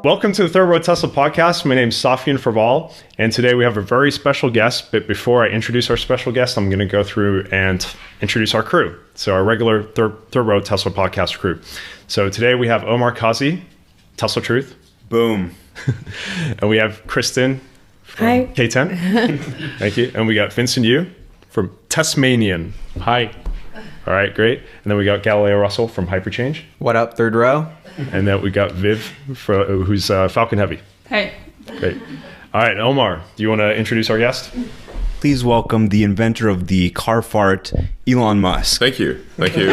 Welcome to the Third Row Tesla podcast. My name is Safian Farval, and today we have a very special guest. But before I introduce our special guest, I'm going to go through and introduce our crew. So our regular Third Row Tesla podcast crew. So today we have Omar Kazi, Tesla Truth. Boom. And we have Kristen from Hi. K10. Thank you. And we got Vincent Yu from Tasmanian. Hi. All right, great. And then we got Galileo Russell from Hyperchange. What up, third row? And then we got Viv, who's Falcon Heavy. Hey. Great. All right, Omar, do you want to introduce our guest? Please welcome the inventor of the car fart, Elon Musk. Thank you. Thank you.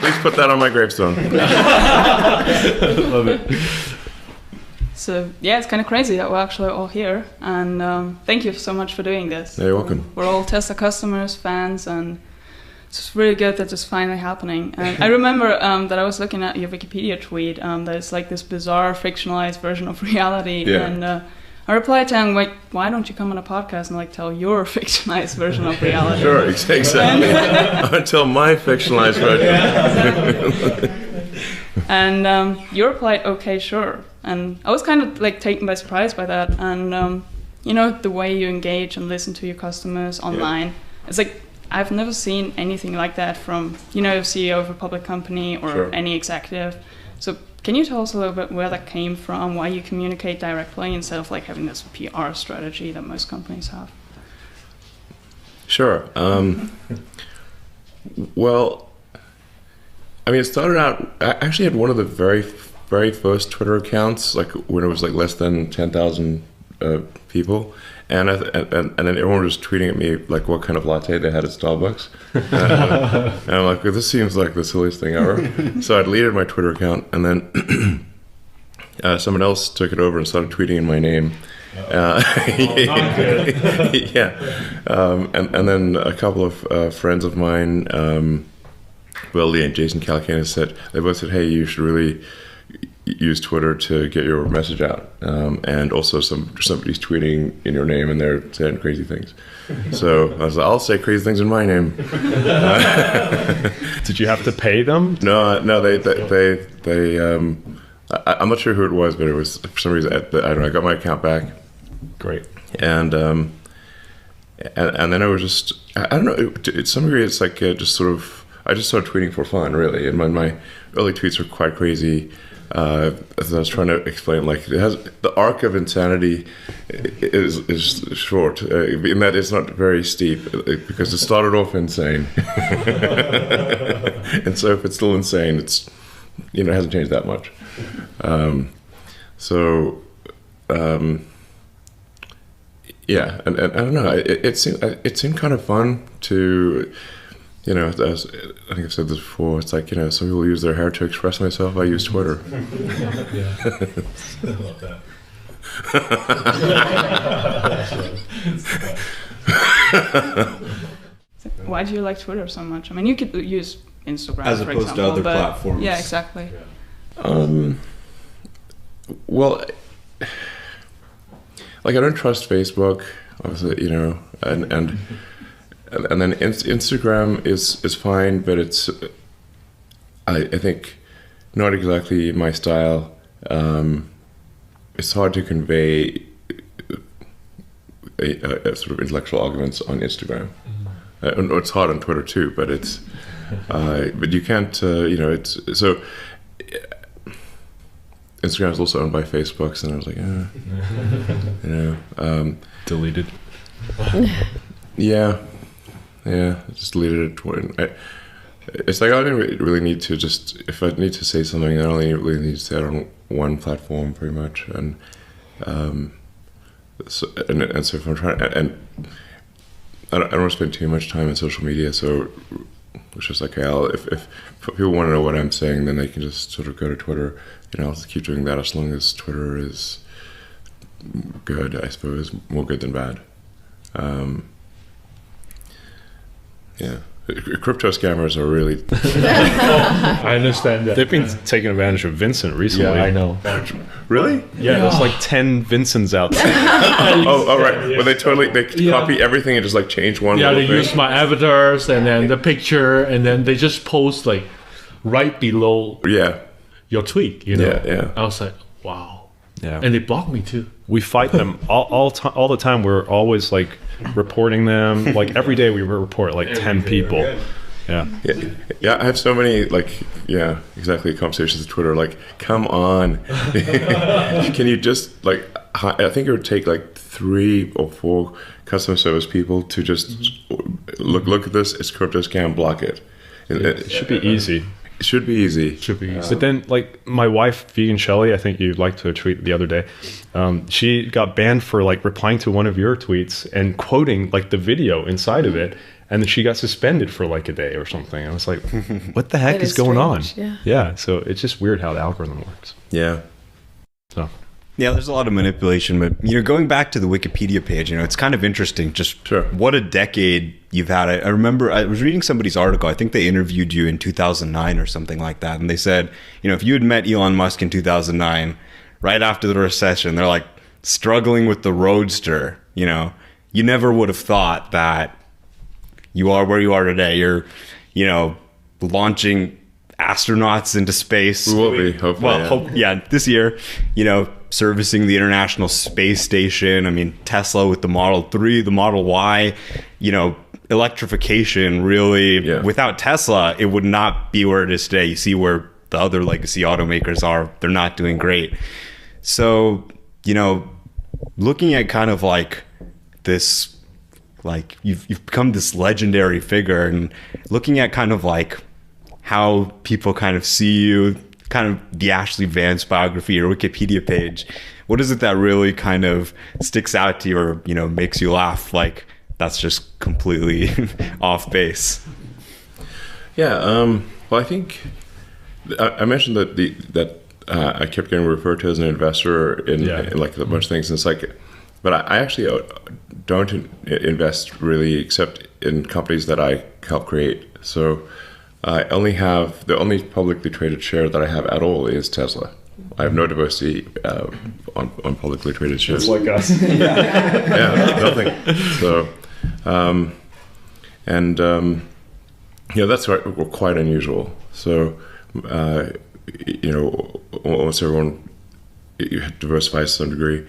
Please put that on my gravestone. Love it. So, yeah, it's kind of crazy that we're actually all here. And thank you so much for doing this. You're welcome. We're all Tesla customers, fans, and it's really good that it's finally happening. And I remember that I was looking at your Wikipedia tweet that it's like this bizarre, fictionalized version of reality. Yeah. And I replied to him, like, why don't you come on a podcast and like tell your fictionalized version of reality? Sure, exactly. Until my fictionalized version. And you replied, okay, sure. And I was kind of like taken by surprise by that. And, you know, the way you engage and listen to your customers online, yeah. It's like, I've never seen anything like that from, you know, a CEO of a public company or Sure. any executive. So can you tell us a little bit where that came from, why you communicate directly instead of like having this PR strategy that most companies have? Sure. Well, I mean, it started out, I actually had one of the very first Twitter accounts, like when it was like less than 10,000 people. And then everyone was tweeting at me like what kind of latte they had at Starbucks. And I'm like, well, this seems like the silliest thing ever. So I deleted my Twitter account, and then someone else took it over and started tweeting in my name. Yeah. And then a couple of friends of mine, Will Lee and Jason Calacanis, they both said, hey, you should really use Twitter to get your message out, and also somebody's tweeting in your name and they're saying crazy things. So I was like, I'll say crazy things in my name. Did you have to pay them? No, they I'm not sure who it was, but it was for some reason I don't know. I got my account back. Great. And then I was just I don't know. To some degree, it's like just sort of I just started tweeting for fun, really. And my early tweets were quite crazy. As I was trying to explain, like the arc of insanity is short, in that it's not very steep, because it started off insane, and so if it's still insane, it's it hasn't changed that much. Yeah, and I don't know, it seemed kind of fun to. I think I've said this before. It's like, some people use their hair to express myself. I use Twitter. Yeah. I love that. Why do you like Twitter so much? I mean, you could use Instagram, As for opposed example, to other but platforms. Yeah, exactly. Well, like I don't trust Facebook, obviously, and then Instagram is fine, but it's I think not exactly my style. It's hard to convey a sort of intellectual arguments on Instagram. It's hard on Twitter too, but it's but you can't. It's so. Instagram is also owned by Facebook, and I was like, Deleted. Yeah, I just deleted it. It's like I don't really need to just, if I need to say something, I only really need to say it on one platform, pretty much. And so if I'm trying, and I don't want to spend too much time on social media, so it's just like, if people want to know what I'm saying, then they can just sort of go to Twitter. I'll just keep doing that as long as Twitter is good, I suppose, more good than bad. Yeah. Crypto scammers are really... I understand that. They've been taking advantage of Vincent recently. Yeah, I know. Really? Yeah, there's like 10 Vincents out there. Oh, right. Well, they copy everything and just like change one Yeah, little they thing. use my avatars and then the picture, and then they just post like right below. Yeah. your tweet, you know. Yeah. I was like, wow. Yeah. And they blocked me too. We fight them all the time. We're always like reporting them. Like every day we report like 10 people. Yeah. Yeah, I have so many exactly conversations with Twitter. Like, come on, can you just like? I think it would take like 3 or 4 customer service people to just look at this. It's crypto scam. Block it. It should be easy. It should be easy. Should be easy. But then, like my wife, Vegan Shelly, I think you liked a tweet the other day. She got banned for like replying to one of your tweets and quoting like the video inside of it. And then she got suspended for like a day or something. I was like, what the heck is going strange. on? Yeah. So it's just weird how the algorithm works. Yeah. So Yeah, there's a lot of manipulation, but going back to the Wikipedia page, it's kind of interesting. Just Sure. What a decade you've had. I remember I was reading somebody's article. I think they interviewed you in 2009 or something like that, and they said, if you had met Elon Musk in 2009, right after the recession, they're like struggling with the Roadster. You never would have thought that you are where you are today. You're, launching astronauts into space. We will be, hopefully. This year, servicing the International Space Station. I mean, Tesla with the Model 3, the Model Y, electrification really, without Tesla, it would not be where it is today. You see where the other legacy automakers are, they're not doing great. So, looking at kind of like this, like you've become this legendary figure, and looking at kind of like how people kind of see you, kind of the Ashley Vance biography or Wikipedia page, what is it that really kind of sticks out to you or, makes you laugh? Like that's just completely off base. Yeah. Well, I think I mentioned that I kept getting referred to as an investor in like a bunch of things. And it's like, but I actually don't invest really except in companies that I help create. So I only have, the only publicly traded share that I have at all is Tesla. I have no diversity on publicly traded shares. it's like us. Yeah, nothing. So, that's quite unusual. So, almost everyone diversifies to some degree.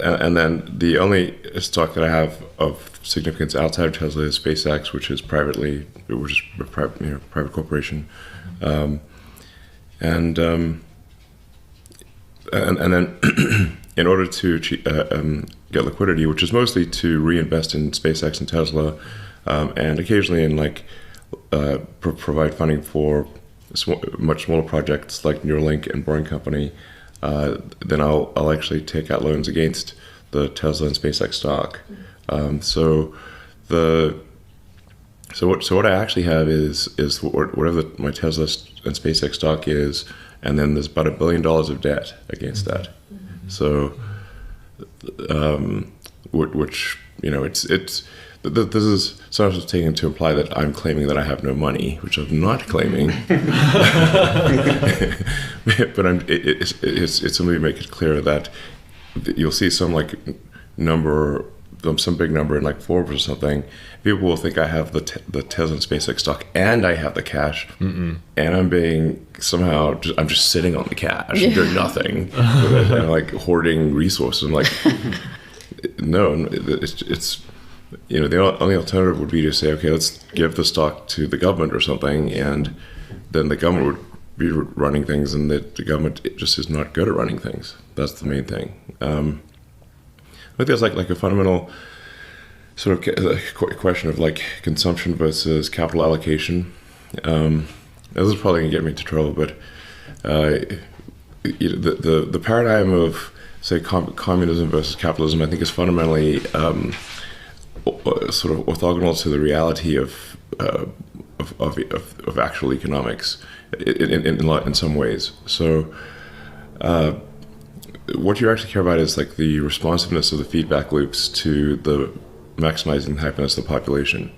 And then the only stock that I have of significance outside of Tesla is SpaceX, which is a private corporation. And then in order to get liquidity, which is mostly to reinvest in SpaceX and Tesla, and occasionally in provide funding for much smaller projects like Neuralink and Boring Company, then I'll actually take out loans against the Tesla and SpaceX stock. So what I actually have is whatever my Tesla and SpaceX stock is, and then there's about $1 billion of debt against that. So, which this is sometimes taken to imply that I'm claiming that I have no money, which I'm not claiming. But it's simply to make it clear that you'll see some number, some big number in Forbes or something. People will think I have the Tesla and SpaceX stock and I have the cash, and I'm being somehow I'm just sitting on the cash and doing nothing, and hoarding resources. I'm like, no, it's the only alternative would be to say, okay, let's give the stock to the government or something, and then the government would be running things, and the government just is not good at running things. That's the main thing. I think there's a fundamental sort of question of consumption versus capital allocation. This is probably gonna get me into trouble, but the paradigm of say communism versus capitalism, I think, is fundamentally sort of orthogonal to the reality of actual economics in some ways. So what you actually care about is the responsiveness of the feedback loops to the maximizing the happiness of the population.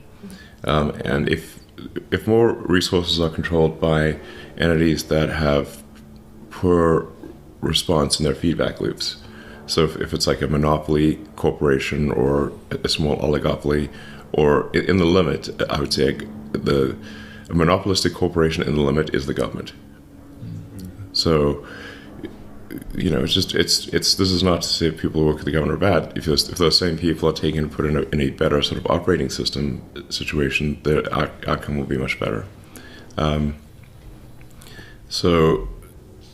And if more resources are controlled by entities that have poor response in their feedback loops, so if it's a monopoly corporation or a small oligopoly, or in the limit, I would say a monopolistic corporation in the limit is the government. So, this is not to say people who work at the government are bad. If those same people are taken and put in a better sort of operating system situation, the outcome will be much better. So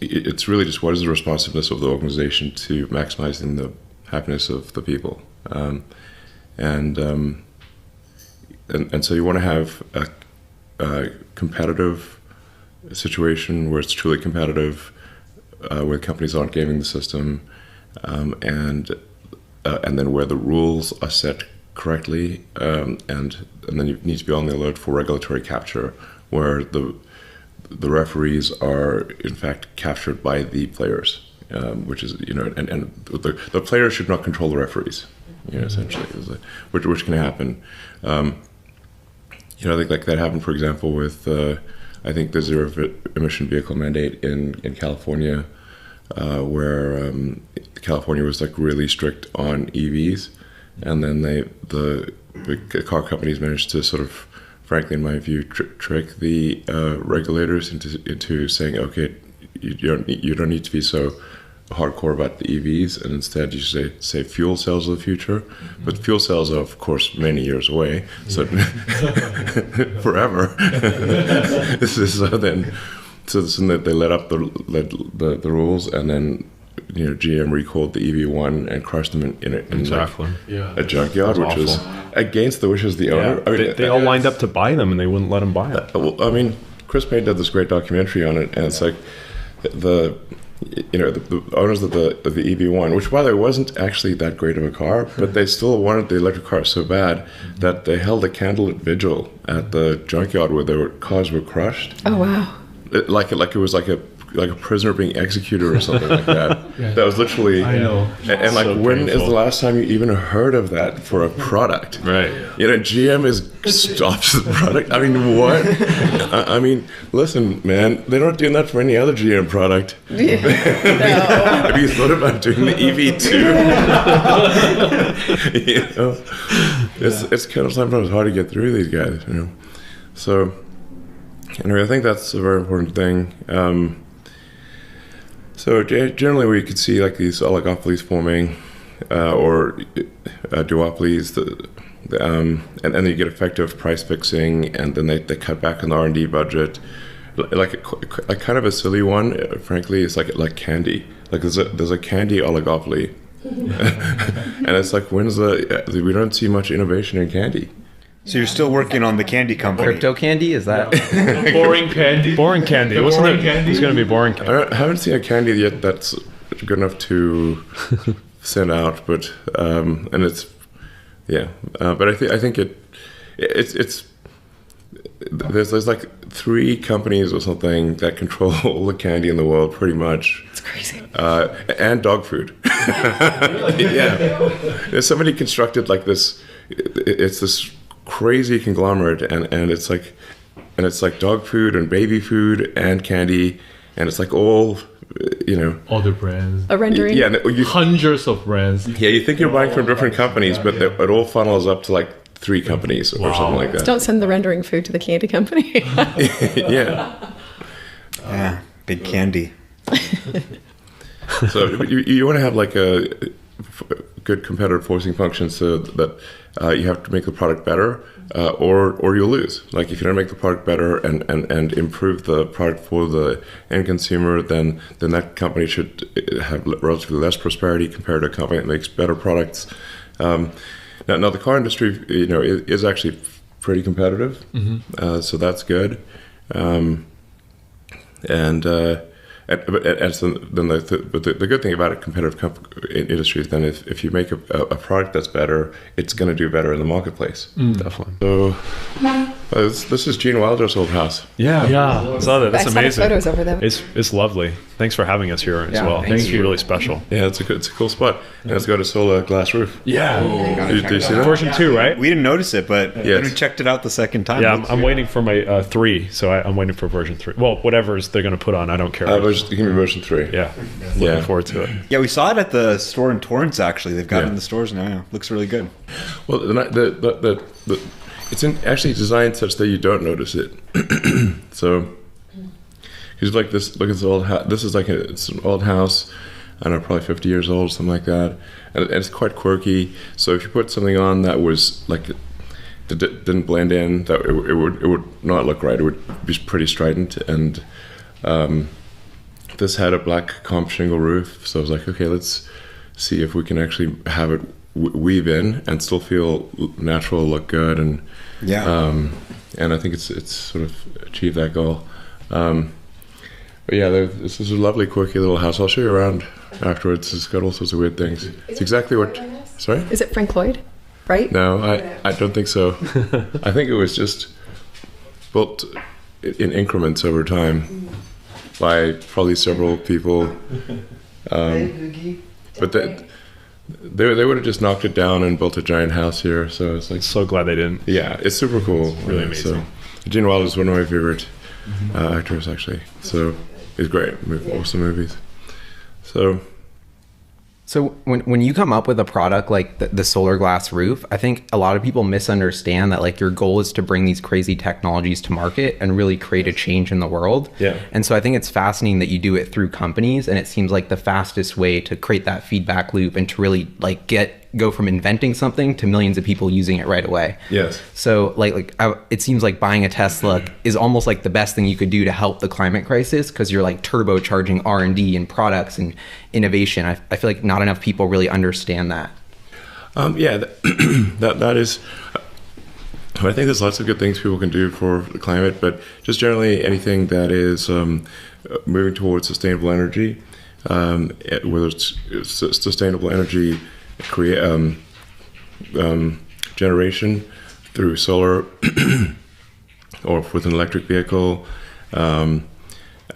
it's really just what is the responsiveness of the organization to maximizing the happiness of the people, and so you want to have a competitive situation where it's truly competitive, where companies aren't gaming the system, and then where the rules are set correctly, and then you need to be on the alert for regulatory capture, where the referees are in fact captured by the players, which is and the players should not control the referees, essentially, which can happen. I think like that happened, for example, with I think the zero emission vehicle mandate in California, where California was like really strict on EVs, and then the car companies managed to sort of, frankly, in my view, trick the regulators into saying, okay, you don't need to be so hardcore about the EVs, and instead you say fuel cells of the future. But fuel cells are, of course, many years away, so forever. So then they let up the rules, and then GM recalled the EV1 and crushed them in Exactly. a junkyard, which was against the wishes of the owner. Yeah. I mean, they all lined up to buy them, and they wouldn't let them buy it. Well, I mean, Chris Payne did this great documentary on it, and it's like the owners of the EV1, which by the way wasn't actually that great of a car, but they still wanted the electric car so bad that they held a candlelit vigil at the junkyard where cars were crushed. Oh wow! Like it was like a prisoner being executed or something like that. That was literally. I know. And like, So when painful. is the last time you even heard of that for a product? Right. GM stops the product. I mean, what? I mean, listen, man, they're not doing that for any other GM product. No. Have you thought about doing the EV2? It's kind of sometimes hard to get through these guys, So, anyway, I think that's a very important thing. So generally, we could see like these oligopolies forming, or duopolies, and then you get effective price fixing, and then they cut back on the R&D budget. Like kind of a silly one, frankly, is like candy. Like there's a candy oligopoly, and it's like we don't see much innovation in candy. So you're still working on the candy company. Crypto candy? Is that? Boring candy. Boring candy. Wasn't boring it? candy? It's going to be boring candy. I haven't seen a candy yet that's good enough to send out, but and it's but I think it's there's like 3 companies or something that control all the candy in the world, pretty much. It's crazy. And dog food. Yeah. Somebody constructed like this. It's this crazy conglomerate, and it's like dog food and baby food and candy, and it's like all Other brands. A rendering. Yeah, and Hundreds of brands. yeah. You think you're buying from different companies, but it all funnels up to like 3 companies or something like that. Don't send the rendering food to the candy company. Yeah. Yeah, big candy. So you want to have like a good competitive forcing function, so that you have to make the product better, or you'll lose. Like if you don't make the product better and improve the product for the end consumer, then that company should have relatively less prosperity compared to a company that makes better products. Now the car industry, is actually pretty competitive, so that's good. But the good thing about a competitive industry is then if you make a product that's better, it's going to do better in the marketplace. Definitely. So this is Gene Wilder's old house. Yeah. I saw that. That's I saw the amazing. photos over there. It's lovely. Thanks for having us here as Yeah, well. thank It's you. really special. Yeah, it's a cool spot, and it's got a solar glass roof. Yeah. Do you see that? Version 2, right? We didn't notice it, but Yes. we checked it out the second time. Yeah, I'm waiting for my 3, so I'm waiting for version 3. Well, whatever's they're going to put on, I don't care. Give me version 3. Yeah, looking forward to it. Yeah, we saw it at the store in Torrance. Actually, they've got it Yeah. in the stores now. Yeah. Looks really good. Well, it's actually designed such that you don't notice it. So, He's like this. Look at this old house. This is like it's an old house. I don't know, probably 50 years old, something like that, and it's quite quirky. So if you put something on that was like that didn't blend in, that it would not look right. It would be pretty strident. And this had a black comp shingle roof, so I was like, okay, let's see if we can actually have it weave in and still feel natural, look good, and and I think it's sort of achieved that goal. But yeah, this is a lovely, quirky little house. I'll show you around afterwards. It's got all sorts of weird things. It's exactly what. Sorry? Is it Frank Lloyd? Right? No, I don't think so. I think it was just built in increments over time by probably several people. But they would have just knocked it down and built a giant house here. So it's like, So glad they didn't. yeah, it's super cool. Really amazing. So, Gene Wilder is one of my favorite actors, actually. So he's great. Awesome movies. So when you come up with a product like the solar glass roof, I think a lot of people misunderstand that like your goal is to bring these crazy technologies to market and really create a change in the world. Yeah. And so I think it's fascinating that you do it through companies, and it seems like the fastest way to create that feedback loop and to really like go from inventing something to millions of people using it right away. Yes. So it seems like buying a Tesla is almost like the best thing you could do to help the climate crisis, because you're like turbocharging R&D and products and innovation. I feel like not enough people really understand that. Yeah, that is. I think there's lots of good things people can do for the climate, but just generally anything that is moving towards sustainable energy, whether it's sustainable energy generation through solar or with an electric vehicle.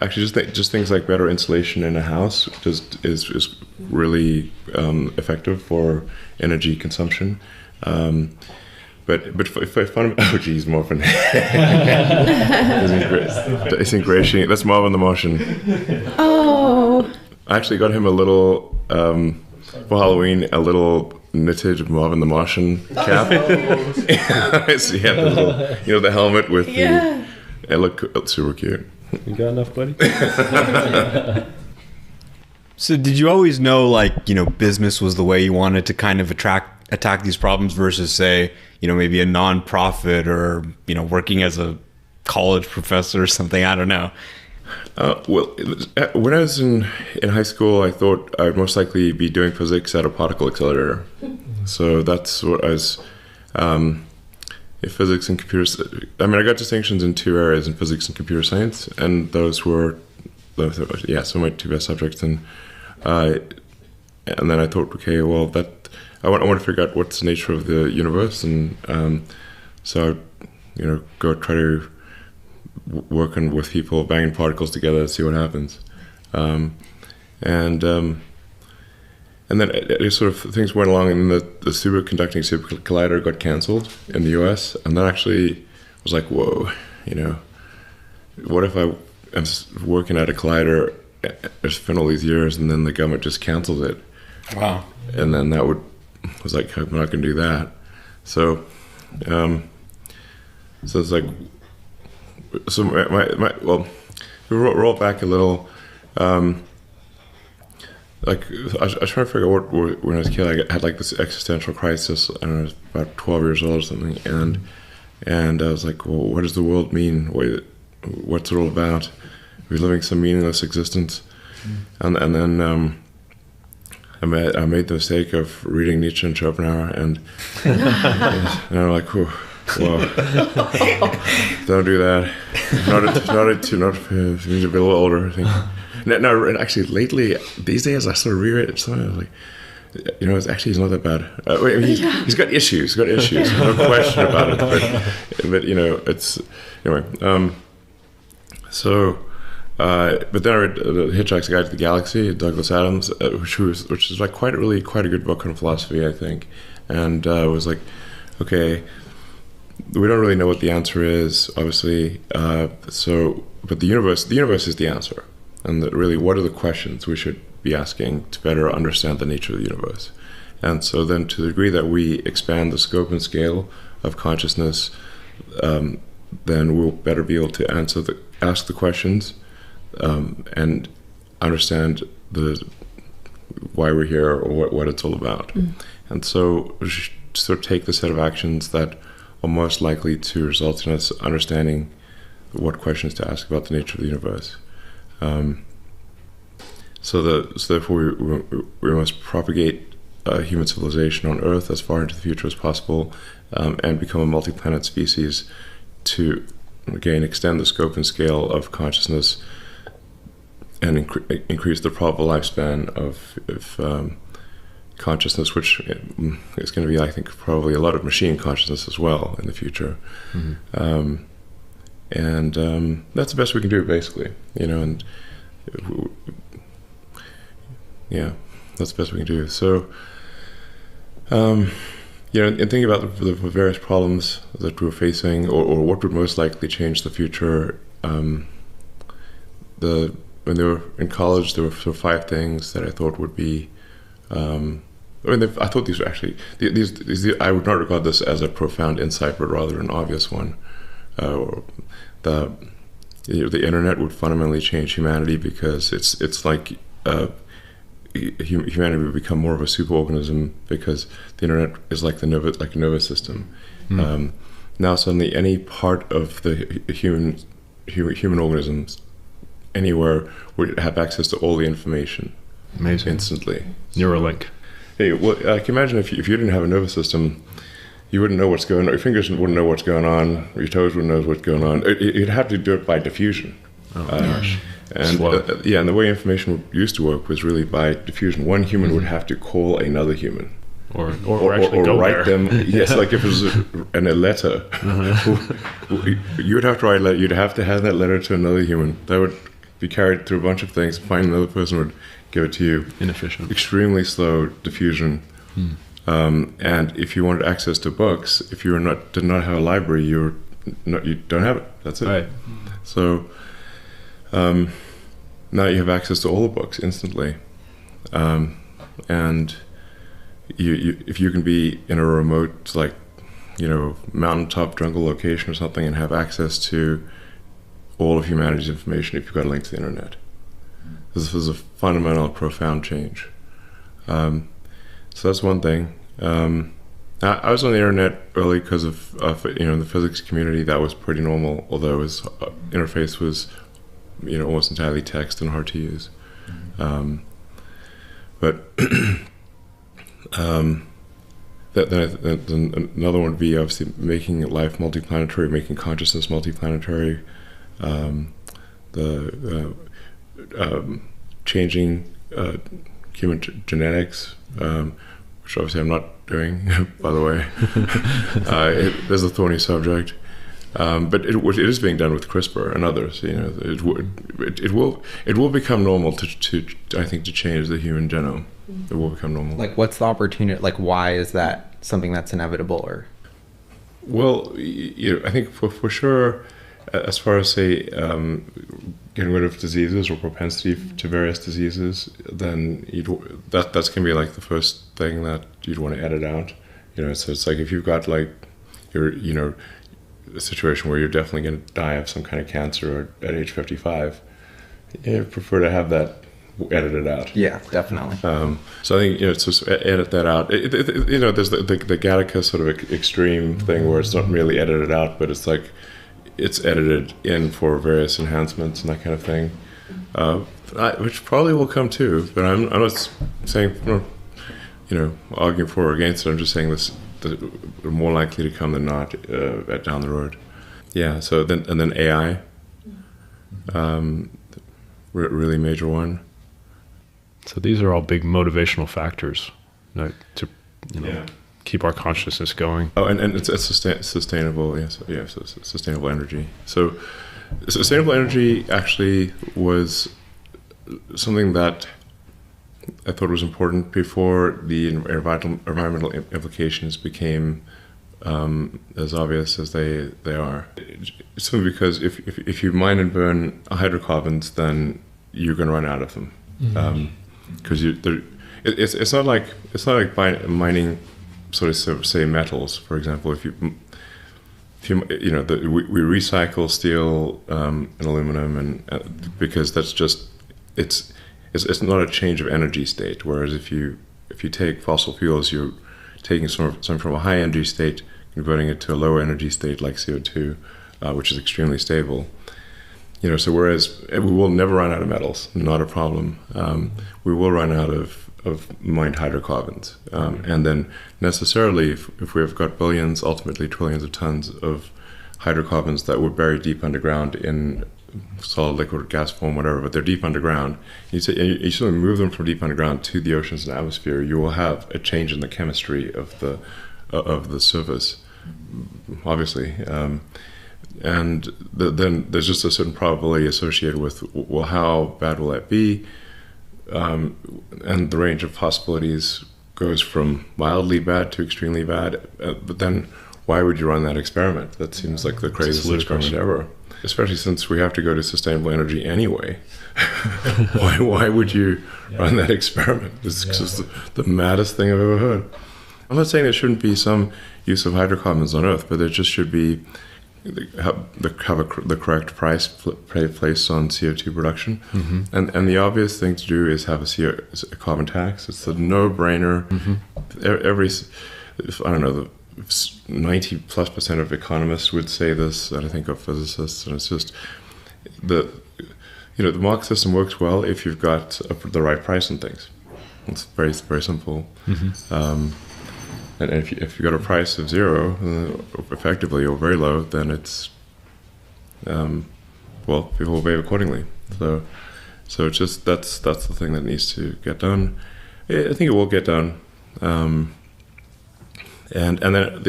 Actually, just things like better insulation in a house just is really effective for energy consumption. But oh geez, Marvin, it's ingratiating. That's Marvin the Martian. Oh. I actually got him a little for Halloween, a little knitted Marvin the Martian cap. So he had the little, the helmet with the. It looked super cute. You got enough, buddy? So did you always know, like, business was the way you wanted to kind of attack these problems versus, say, maybe a nonprofit or, working as a college professor or something? I don't know. Well, when I was in high school, I thought I would most likely be doing physics at a particle accelerator. So that's what I was. Physics and computers. I mean, I got distinctions in two areas, in physics and computer science, and those were, some of my two best subjects. And then I thought, okay, well, I want to figure out what's the nature of the universe, and so go try to working with people, banging particles together to see what happens. And then it sort of things went along, and the superconducting super collider got canceled in the US, and that actually was like, whoa, what if I am working at a collider, it's been all these years, and then the government just cancels it? Wow. And then was like, I'm not going to do that. So it's like, so well, we roll back a little. Like I was trying to figure out when I was a kid, I had like this existential crisis. I don't know, I was about 12 years old or something, and I was like, well, what does the world mean? What's it all about? We're living some meaningless existence. And then I made the mistake of reading Nietzsche and Schopenhauer, and I'm like, whoa, don't do that. Not if you need to be a little older, I think. No, and actually, lately, these days, I sort of reread it. So I was like, he's not that bad. He's got issues. No question about it. But it's anyway. But then I read The Hitchhiker's Guide to the Galaxy, Douglas Adams, which is like quite a good book on philosophy, I think. And it was like, okay, we don't really know what the answer is, obviously. But the universe is the answer. And really, what are the questions we should be asking to better understand the nature of the universe? And so then, to the degree that we expand the scope and scale of consciousness, then we'll better be able to ask the questions and understand why we're here or what it's all about. And so we should sort of take the set of actions that are most likely to result in us understanding what questions to ask about the nature of the universe. So therefore we must propagate human civilization on Earth as far into the future as possible, and become a multi-planet species to, again, extend the scope and scale of consciousness and increase the probable lifespan of consciousness, which is going to be, I think, probably a lot of machine consciousness as well in the future. And that's the best we can do, basically, and yeah, that's the best we can do. So, and thinking about the various problems that we're facing, or what would most likely change the future, when they were in college, there were sort of 5 things that I thought would be. I thought these were actually these. I would not regard this as a profound insight, but rather an obvious one. The internet would fundamentally change humanity, because it's like humanity would become more of a superorganism, because the internet is like a nervous system. Now suddenly any part of the human organisms anywhere would have access to all the information. Amazing. Instantly. Neuralink. Hey, well, I can imagine if you didn't have a nervous system, you wouldn't know what's going on. Your fingers wouldn't know what's going on. Or your toes wouldn't know what's going on. You'd have to do it by diffusion. Oh gosh. And and the way information used to work was really by diffusion. One human would have to call another human. Or actually go write there. them. Yes, like if it was a letter, you would have to write a letter. You'd have to hand that letter to another human. That would be carried through a bunch of things. Find another person would give it to you. Inefficient. Extremely slow diffusion. And if you wanted access to books, if you did not have a library, you don't have it. That's it. Right. So now you have access to all the books instantly, and if you can be in a remote, like, mountaintop jungle location or something, and have access to all of humanity's information if you've got a link to the internet. This is a fundamental, profound change. So that's one thing. I was on the internet early because of in the physics community that was pretty normal, although his interface was almost entirely text and hard to use. But then another one would be obviously making life multiplanetary, making consciousness multiplanetary, changing human genetics, which obviously I'm not doing, by the way. There's a thorny subject, but it is being done with CRISPR and others. It will become normal to I think, to change the human genome. It will become normal. Like, what's the opportunity? Like, why is that something that's inevitable? Or, well, I think for sure, as far as, say, getting rid of diseases or propensity to various diseases, then that's gonna be like the first thing that you'd want to edit out. So it's like if you've got like a situation where you're definitely going to die of some kind of cancer at age 55, you prefer to have that edited out. yeah, definitely. So I think just edit that out. There's the Gattaca sort of extreme thing where it's not really edited out, but it's like it's edited in for various enhancements and that kind of thing, which probably will come too. But I'm not saying arguing for or against it. I'm just saying they're more likely to come than not down the road. Yeah. So then AI, really major one. So these are all big motivational factors to keep our consciousness going. Oh, and it's sustainable. Yes, so sustainable energy. So sustainable energy actually was something that I thought was important before the environmental implications became as obvious as they are. It's simply because if you mine and burn hydrocarbons, then you're going to run out of them. Because it's not like mining sort of say metals, for example. you know, we recycle steel and aluminum, and because that's just it's not a change of energy state. Whereas if you take fossil fuels, you're taking some from a high energy state, converting it to a lower energy state like CO2, which is extremely stable. You know, so whereas we will never run out of metals, not a problem. We will run out of mined hydrocarbons, and then necessarily, if we have got billions, ultimately trillions of tons of hydrocarbons that were buried deep underground in solid, liquid, or gas form, whatever, but they're deep underground. You sort of move them from deep underground to the oceans and atmosphere, you will have a change in the chemistry of the surface, obviously. And then there's just a certain probability associated with, well, how bad will that be? And the range of possibilities goes from mildly bad to extremely bad. But then why would you run that experiment? That seems like the craziest experiment ever. Especially since we have to go to sustainable energy anyway. Why would you run that experiment? It's just the maddest thing I've ever heard. I'm not saying there shouldn't be some use of hydrocarbons on Earth, but there just should be the correct price placed on CO2 production. And the obvious thing to do is have a carbon tax. It's a no-brainer. I don't know, 90+% of economists would say this, and I think of physicists, and it's just the market system works well if you've got the right price on things. It's very, very simple. And if you've got a price of zero, effectively, or very low, then it's, well, people will behave accordingly. So it's just, that's the thing that needs to get done. I think it will get done. And then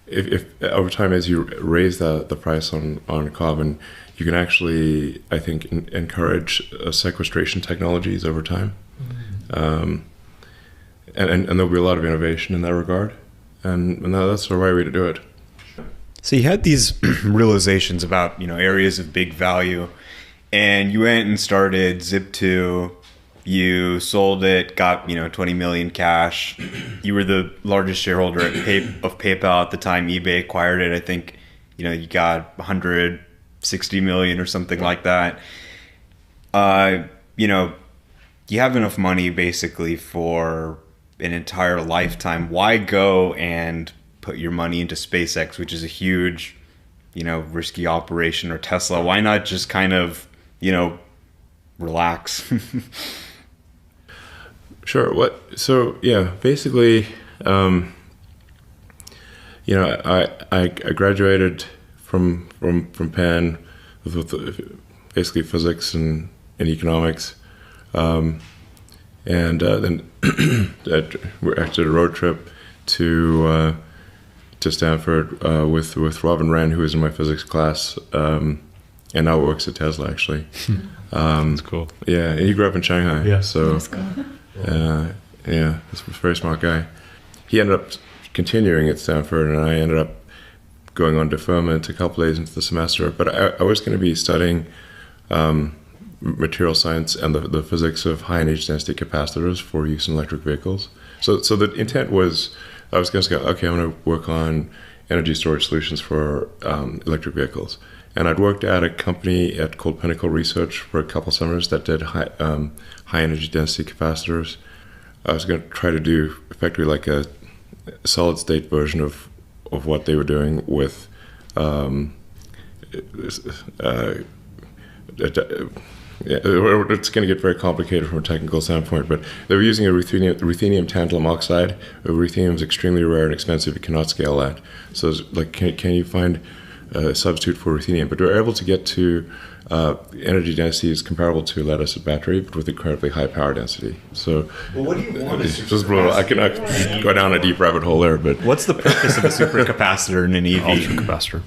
if over time, as you raise the price on carbon, you can actually, I think, encourage sequestration technologies over time. And there'll be a lot of innovation in that regard, and that's the right way to do it. So you had these realizations about, areas of big value, and you went and started Zip2. You sold it, got 20 million cash. You were the largest shareholder of PayPal at the time eBay acquired it. I think you got 160 million or something like that. You have enough money basically for an entire lifetime. Why go and put your money into SpaceX, which is a huge, risky operation, or Tesla? Why not just kind of, relax? Sure. So yeah, basically, I graduated from Penn with basically physics and economics. And then we actually did a road trip to Stanford with Robin Wren, who was in my physics class, and now works at Tesla, actually. That's cool. Yeah, and he grew up in Shanghai. Yeah. So, That's cool. yeah, he's a very smart guy. He ended up continuing at Stanford, and I ended up going on deferment a couple days into the semester. But I was going to be studying material science and the physics of high energy density capacitors for use in electric vehicles. So the intent was, I was going to go, okay, I'm going to work on energy storage solutions for electric vehicles. And I'd worked at a company called Pinnacle Research for a couple summers that did high energy density capacitors. I was going to try to do effectively like a solid state version of what they were doing with it's going to get very complicated from a technical standpoint, but they were using a ruthenium tantalum oxide. Ruthenium is extremely rare and expensive. You cannot scale that. So it's like, can you find a substitute for ruthenium? But we were able to get to energy densities comparable to a lead-acid battery, but with incredibly high power density. So, well, what do you want? I cannot go down a deep rabbit hole there, but what's the purpose of a supercapacitor in an EV? Ultracapacitor.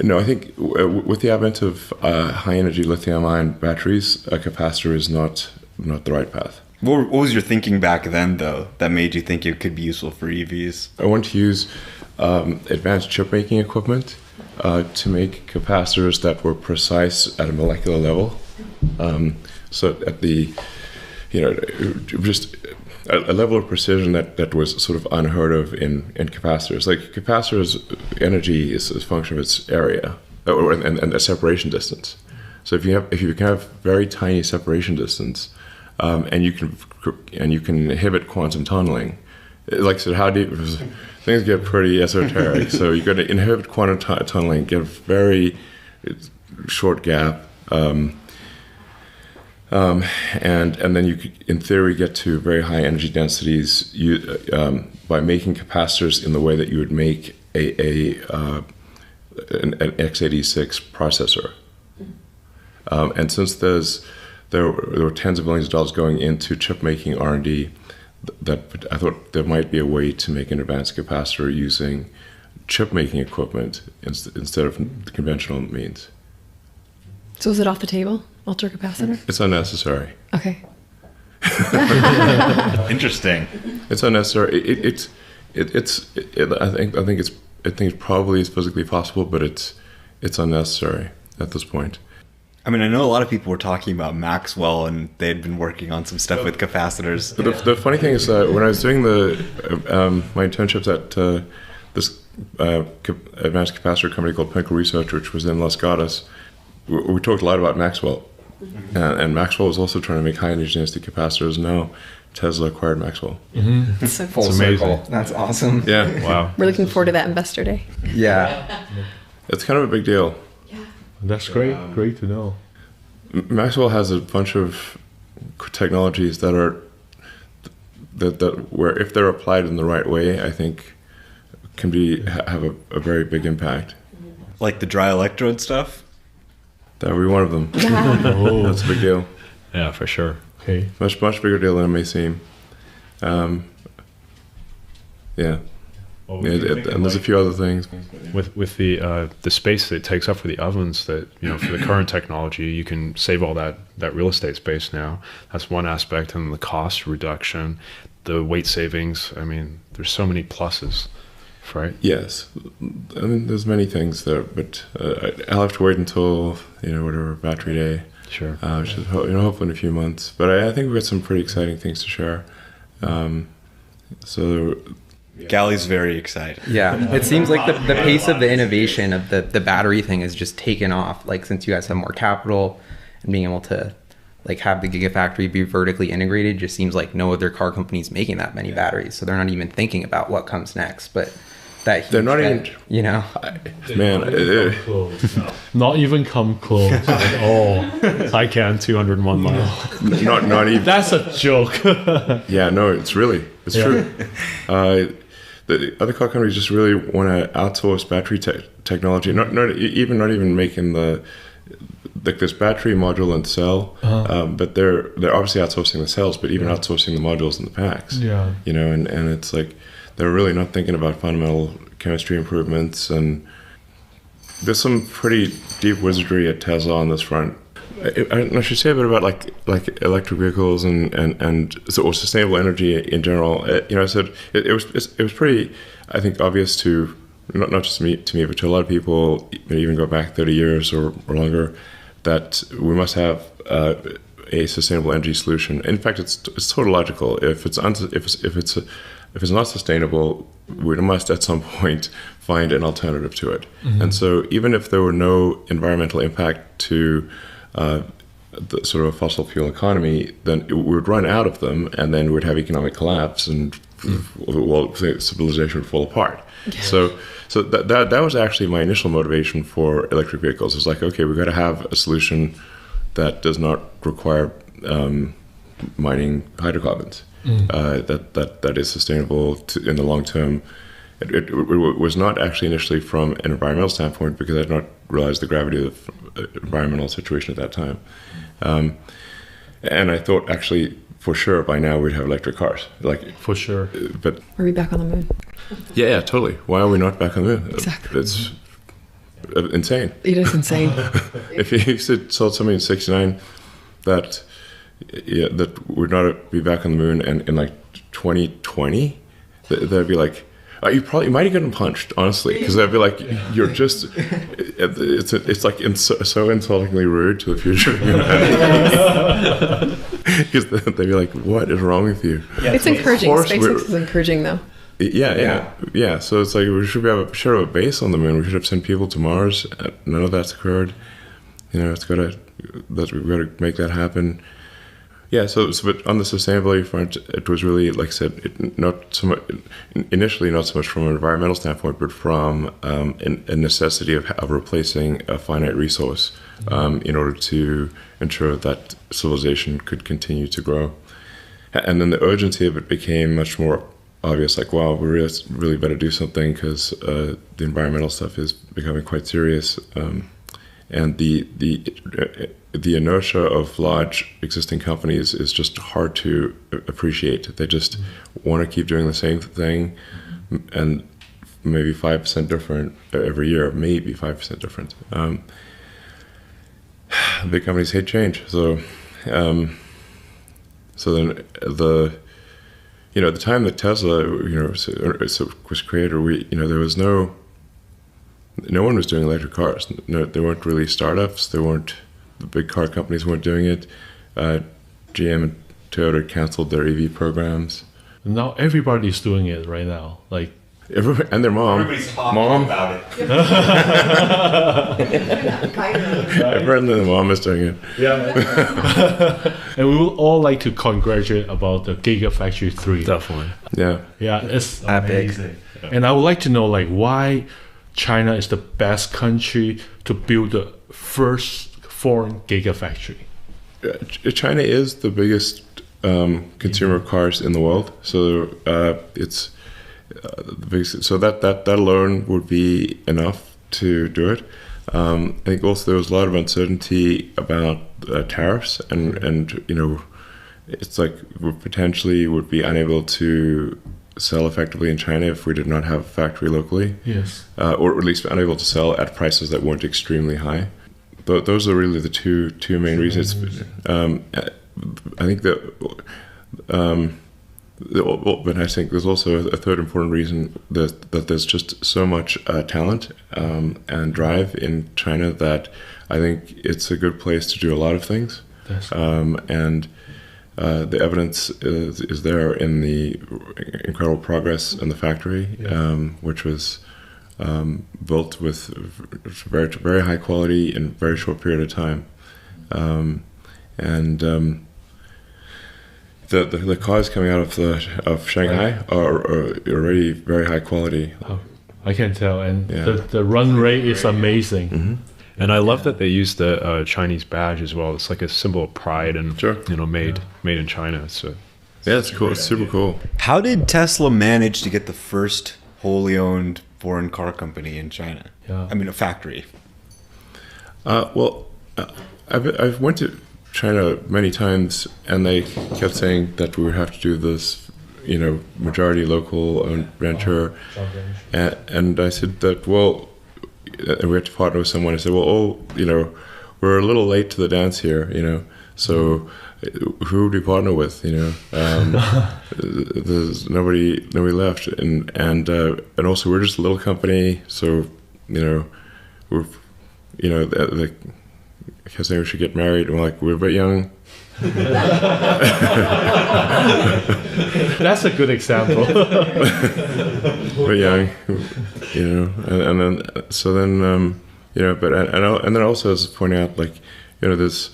No, I think with the advent of high-energy lithium-ion batteries, a capacitor is not the right path. What was your thinking back then, though, that made you think it could be useful for EVs? I want to use advanced chip-making equipment to make capacitors that were precise at a molecular level. So at the, just a level of precision that was sort of unheard of in capacitors. Like capacitors, energy is a function of its area and a separation distance. So if you can have very tiny separation distance, and you can inhibit quantum tunneling, like I said, how deep things get pretty esoteric. So you got to inhibit quantum tunneling, get a very short gap. And then you could, in theory, get to very high energy densities by making capacitors in the way that you would make an x86 processor. And since there were tens of billions of dollars going into chip making R&D, that I thought there might be a way to make an advanced capacitor using chip making equipment instead of the conventional means. So is it off the table? Ultracapacitor? It's unnecessary. Okay. Interesting. It's unnecessary. I think it's probably physically possible, but it's unnecessary at this point. I mean, I know a lot of people were talking about Maxwell, and they had been working on some stuff with capacitors. But the funny thing is that when I was doing my internships at this advanced capacitor company called Pinnacle Research, which was in Las Gatas, we talked a lot about Maxwell. And Maxwell was also trying to make high energy density capacitors. Now Tesla acquired Maxwell. Mm-hmm. So Full cool. circle. That's awesome. Yeah. Wow. We're looking forward to that investor day. Yeah. It's kind of a big deal. That's great. Great to know. Maxwell has a bunch of technologies that where if they're applied in the right way, I think can have a very big impact. Like the dry electrode stuff? That would be one of them. Oh, That's a big deal. Yeah, for sure. okay. Much bigger deal than it may seem. Yeah. And there's a few other things. With the space that it takes up for the ovens, that for the current technology, you can save all that real estate space now. That's one aspect, and the cost reduction, the weight savings. I mean, there's so many pluses, right? Yes, I mean, there's many things there, but I'll have to wait until whatever battery day. Sure. Which is hopefully in a few months. But I think we've got some pretty exciting things to share. So. Gally's very excited. Yeah, it seems like the pace of the innovation of the battery thing has just taken off. Like, since you guys have more capital and being able to have the Gigafactory be vertically integrated, just seems like no other car company's making that many batteries. So they're not even thinking about what comes next. But that huge they're not even, Not even come close at all. Taycan 201 miles. not even. That's a joke. Yeah, no, it's true. The other car companies just really want to outsource battery technology. Not even making this battery module and cell, but they're obviously outsourcing the cells, but even outsourcing the modules and the packs. Yeah. And it's like they're really not thinking about fundamental chemistry improvements, and there's some pretty deep wizardry at Tesla on this front. I should say a bit about like electric vehicles or sustainable energy in general. I said it was pretty, I think, obvious to not just to me, but to a lot of people, even go back 30 years or longer, that we must have a sustainable energy solution. In fact, it's tautological. If it's not sustainable, we must at some point find an alternative to it. Mm-hmm. And so even if there were no environmental impact to the sort of fossil fuel economy, then we would run out of them, and then we'd have economic collapse, and civilization would fall apart. Yes. So that was actually my initial motivation for electric vehicles. It's like, okay, we've got to have a solution that does not require mining hydrocarbons. That is sustainable in the long term. It was not actually initially from an environmental standpoint, because I had not realized the gravity of the environmental situation at that time. And I thought, actually, for sure, by now we'd have electric cars. For sure. But Are we back on the moon? Yeah, totally. Why are we not back on the moon? Exactly. It's insane. It is insane. If you said told somebody in '69 that we'd not be back on the moon, and in like 2020, they'd be like, You might have gotten punched, honestly, because I'd be like, you're just, it's like so insultingly rude to the future. Because they'd be like, what is wrong with you? It's encouraging. SpaceX is encouraging, though. Yeah. So it's like we should have a base on the moon. We should have sent people to Mars. None of that's occurred. We've got to make that happen. Yeah, so but on the sustainability front, it was really, like I said, initially not so much from an environmental standpoint, but from a necessity of replacing a finite resource in order to ensure that civilization could continue to grow. And then the urgency of it became much more obvious, like, wow, we really better do something because the environmental stuff is becoming quite serious. And the inertia of large existing companies is just hard to appreciate. They just want to keep doing the same thing, and maybe 5% different every year, maybe 5% different. Big companies hate change, so then at the time that Tesla was created, there was no one was doing electric cars. No, they weren't really startups. The big car companies weren't doing it. GM and Toyota canceled their EV programs. Now everybody's doing it right now. Like and their mom. Everybody's talking about it. Everyone and their mom is doing it. Yeah. And we would all like to congratulate about the Gigafactory 3. Definitely. Yeah. Yeah, it's Epic. amazing. And I would like to know, like, why China is the best country to build the first foreign gigafactory. China is the biggest consumer of cars in the world, so it's the biggest. So that alone would be enough to do it. I think also there was a lot of uncertainty about tariffs, and it's like we potentially would be unable to sell effectively in China if we did not have a factory locally. Yes. Or at least unable to sell at prices that weren't extremely high. But those are really the two main reasons. I think but I think there's also a third important reason that there's just so much talent and drive in China that I think it's a good place to do a lot of things. And the evidence is there in the incredible progress in the factory, which was built with very, very high quality in a very short period of time. The cars coming out of Shanghai are already very high quality. Oh, I can tell, and the run rate is amazing. Mm-hmm. And I love that they use the Chinese badge as well. It's like a symbol of pride and made in China. So it's cool. It's super cool. How did Tesla manage to get the first wholly owned foreign car company in China? I mean, a factory. I've went to China many times, and they kept saying that we would have to do this, majority local owned venture, and I said that and we had to partner with someone. I said, we're a little late to the dance here, so who would we partner with? There's nobody left, and also we're just a little company, so we're they kept saying we should get married, and we're a bit young. That's a good example. We're young, and then also as pointing out, there's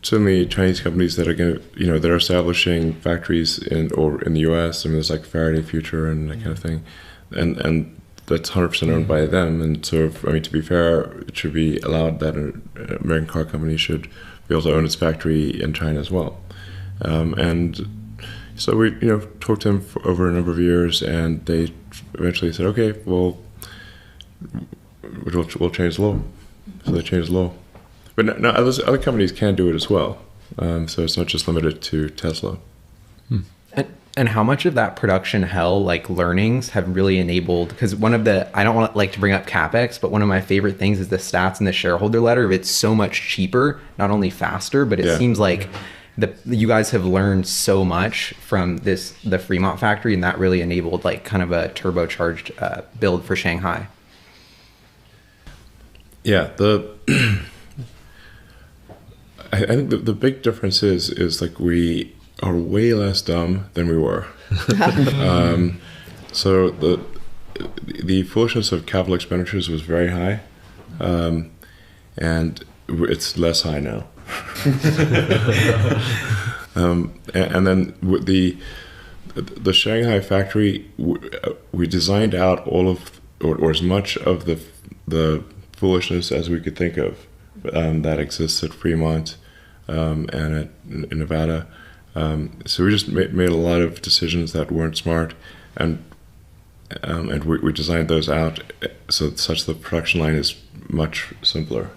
certainly Chinese companies that are going to, that are establishing factories in the U.S. I mean, there's like Faraday Future and that kind of thing, and that's 100% owned by them. And so, to be fair, it should be allowed that an American car company should be able to own its factory in China as well. And so we, talked to them for over a number of years, and they eventually said, okay, well, we'll change the law. So they changed the law. But no, other companies can do it as well. So it's not just limited to Tesla. And how much of that production hell, learnings, have really enabled? Because one of the, I don't want to bring up CapEx, but one of my favorite things is the stats in the shareholder letter. It's so much cheaper, not only faster, but it seems like you guys have learned so much from the Fremont factory, and that really enabled like kind of a turbocharged build for Shanghai. Yeah, I think the big difference is like we are way less dumb than we were. So the foolishness of capital expenditures was very high, and it's less high now. And then with the Shanghai factory, we designed out all of or as much of the foolishness as we could think of that exists at Fremont and in Nevada. So we just made a lot of decisions that weren't smart, and we designed those out such the production line is much simpler.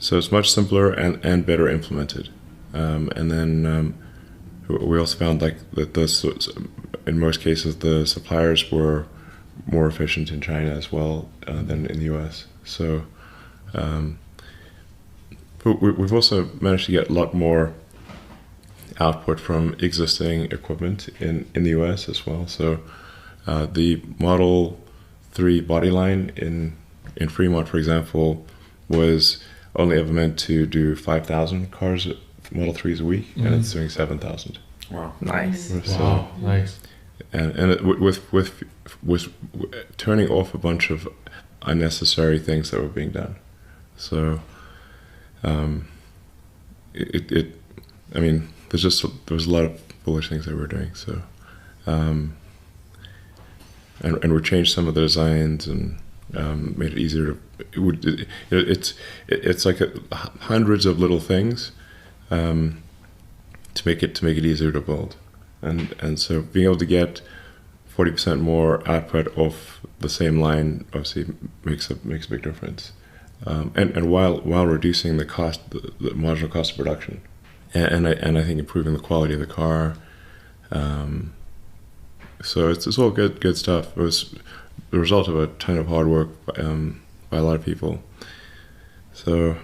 So it's much simpler and better implemented. And then we also found like that in most cases the suppliers were more efficient in China as well than in the US. So but we've also managed to get a lot more output from existing equipment in the US as well. So the Model 3 body line in Fremont, for example, was only ever meant to do 5,000 cars, Model 3s a week, and it's doing 7,000. Wow. Nice. So, Wow, nice. And with turning off a bunch of unnecessary things that were being done. So I mean, there was a lot of foolish things that we were doing. So and we changed some of the designs and made it easier to. It's like hundreds of little things to make it easier to build, and so being able to get 40% more output off the same line obviously makes a big difference, and while reducing the cost, the marginal cost of production, and I think improving the quality of the car. So it's all good stuff. It was the result of a ton of hard work by a lot of people. So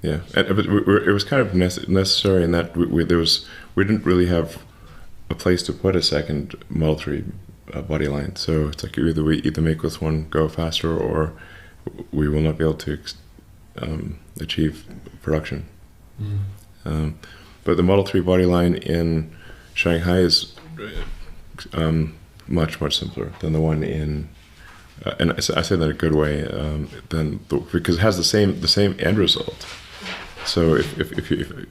yeah, but it was kind of necessary in that we didn't really have a place to put a second Model 3 body line. So it's like we either make this one go faster or we will not be able to achieve production. But the Model 3 body line in Shanghai is much simpler than the one in, and I say that in a good way, because it has the same end result. So if you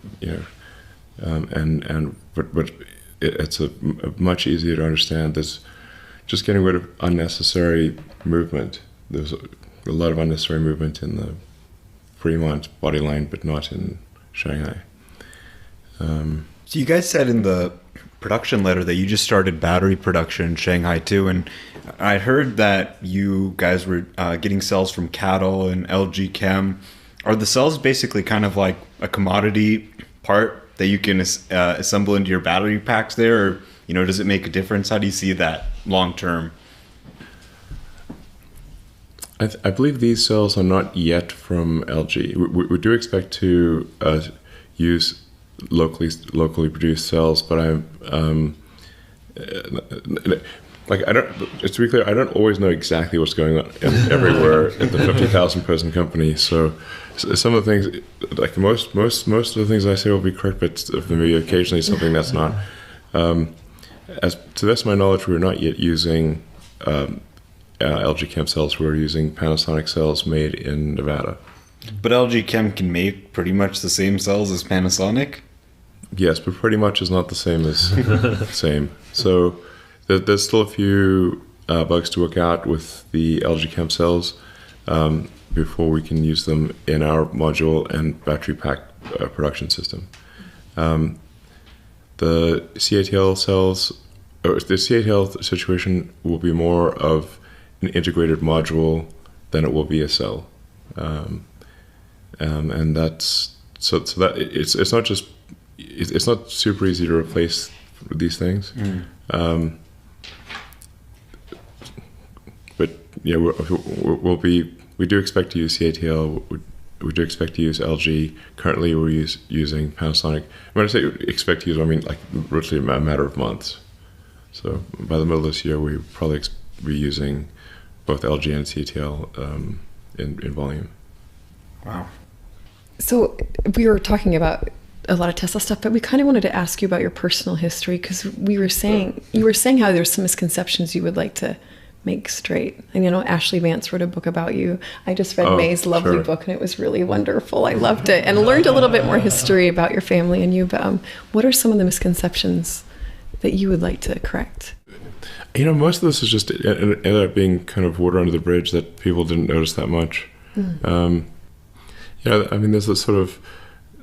know, but it's a much easier to understand. There's just getting rid of unnecessary movement. There's a lot of unnecessary movement in the Fremont body line, but not in Shanghai. So you guys said in the production letter that you just started battery production in Shanghai too, and I heard that you guys were getting cells from Cattle and LG Chem. Are the cells basically kind of like a commodity part that you can assemble into your battery packs there, or does it make a difference? How do you see that long term? I believe these cells are not yet from LG. We do expect to use locally produced cells, but I don't. Just to be clear, I don't always know exactly what's going on everywhere at the 50,000 person company. So some of the things, like most of the things I say will be correct, but maybe occasionally something that's not. As to the best of my knowledge, we're not yet using LG Chem cells. We're using Panasonic cells made in Nevada. But LG Chem can make pretty much the same cells as Panasonic? Yes, but pretty much is not the same as same. So there's still a few bugs to work out with the LG Chem cells before we can use them in our module and battery pack production system. The CATL cells, or the CATL situation will be more of an integrated module than it will be a cell. And that's so that it's not just it's not super easy to replace these things. But yeah, we do expect to use CATL we do expect to use LG. Currently, we're using Panasonic. When I say expect to use, I mean like literally a matter of months. So by the middle of this year, we probably be using both LG and CATL in volume. Wow. So we were talking about a lot of Tesla stuff, but we kind of wanted to ask you about your personal history, because you were saying how there's some misconceptions you would like to make straight. And Ashley Vance wrote a book about you. I just read May's lovely book, and it was really wonderful. I loved it and learned a little bit more history about your family and you. But what are some of the misconceptions that you would like to correct? Most of this is just ended up being kind of water under the bridge that people didn't notice that much. I mean, there's this sort of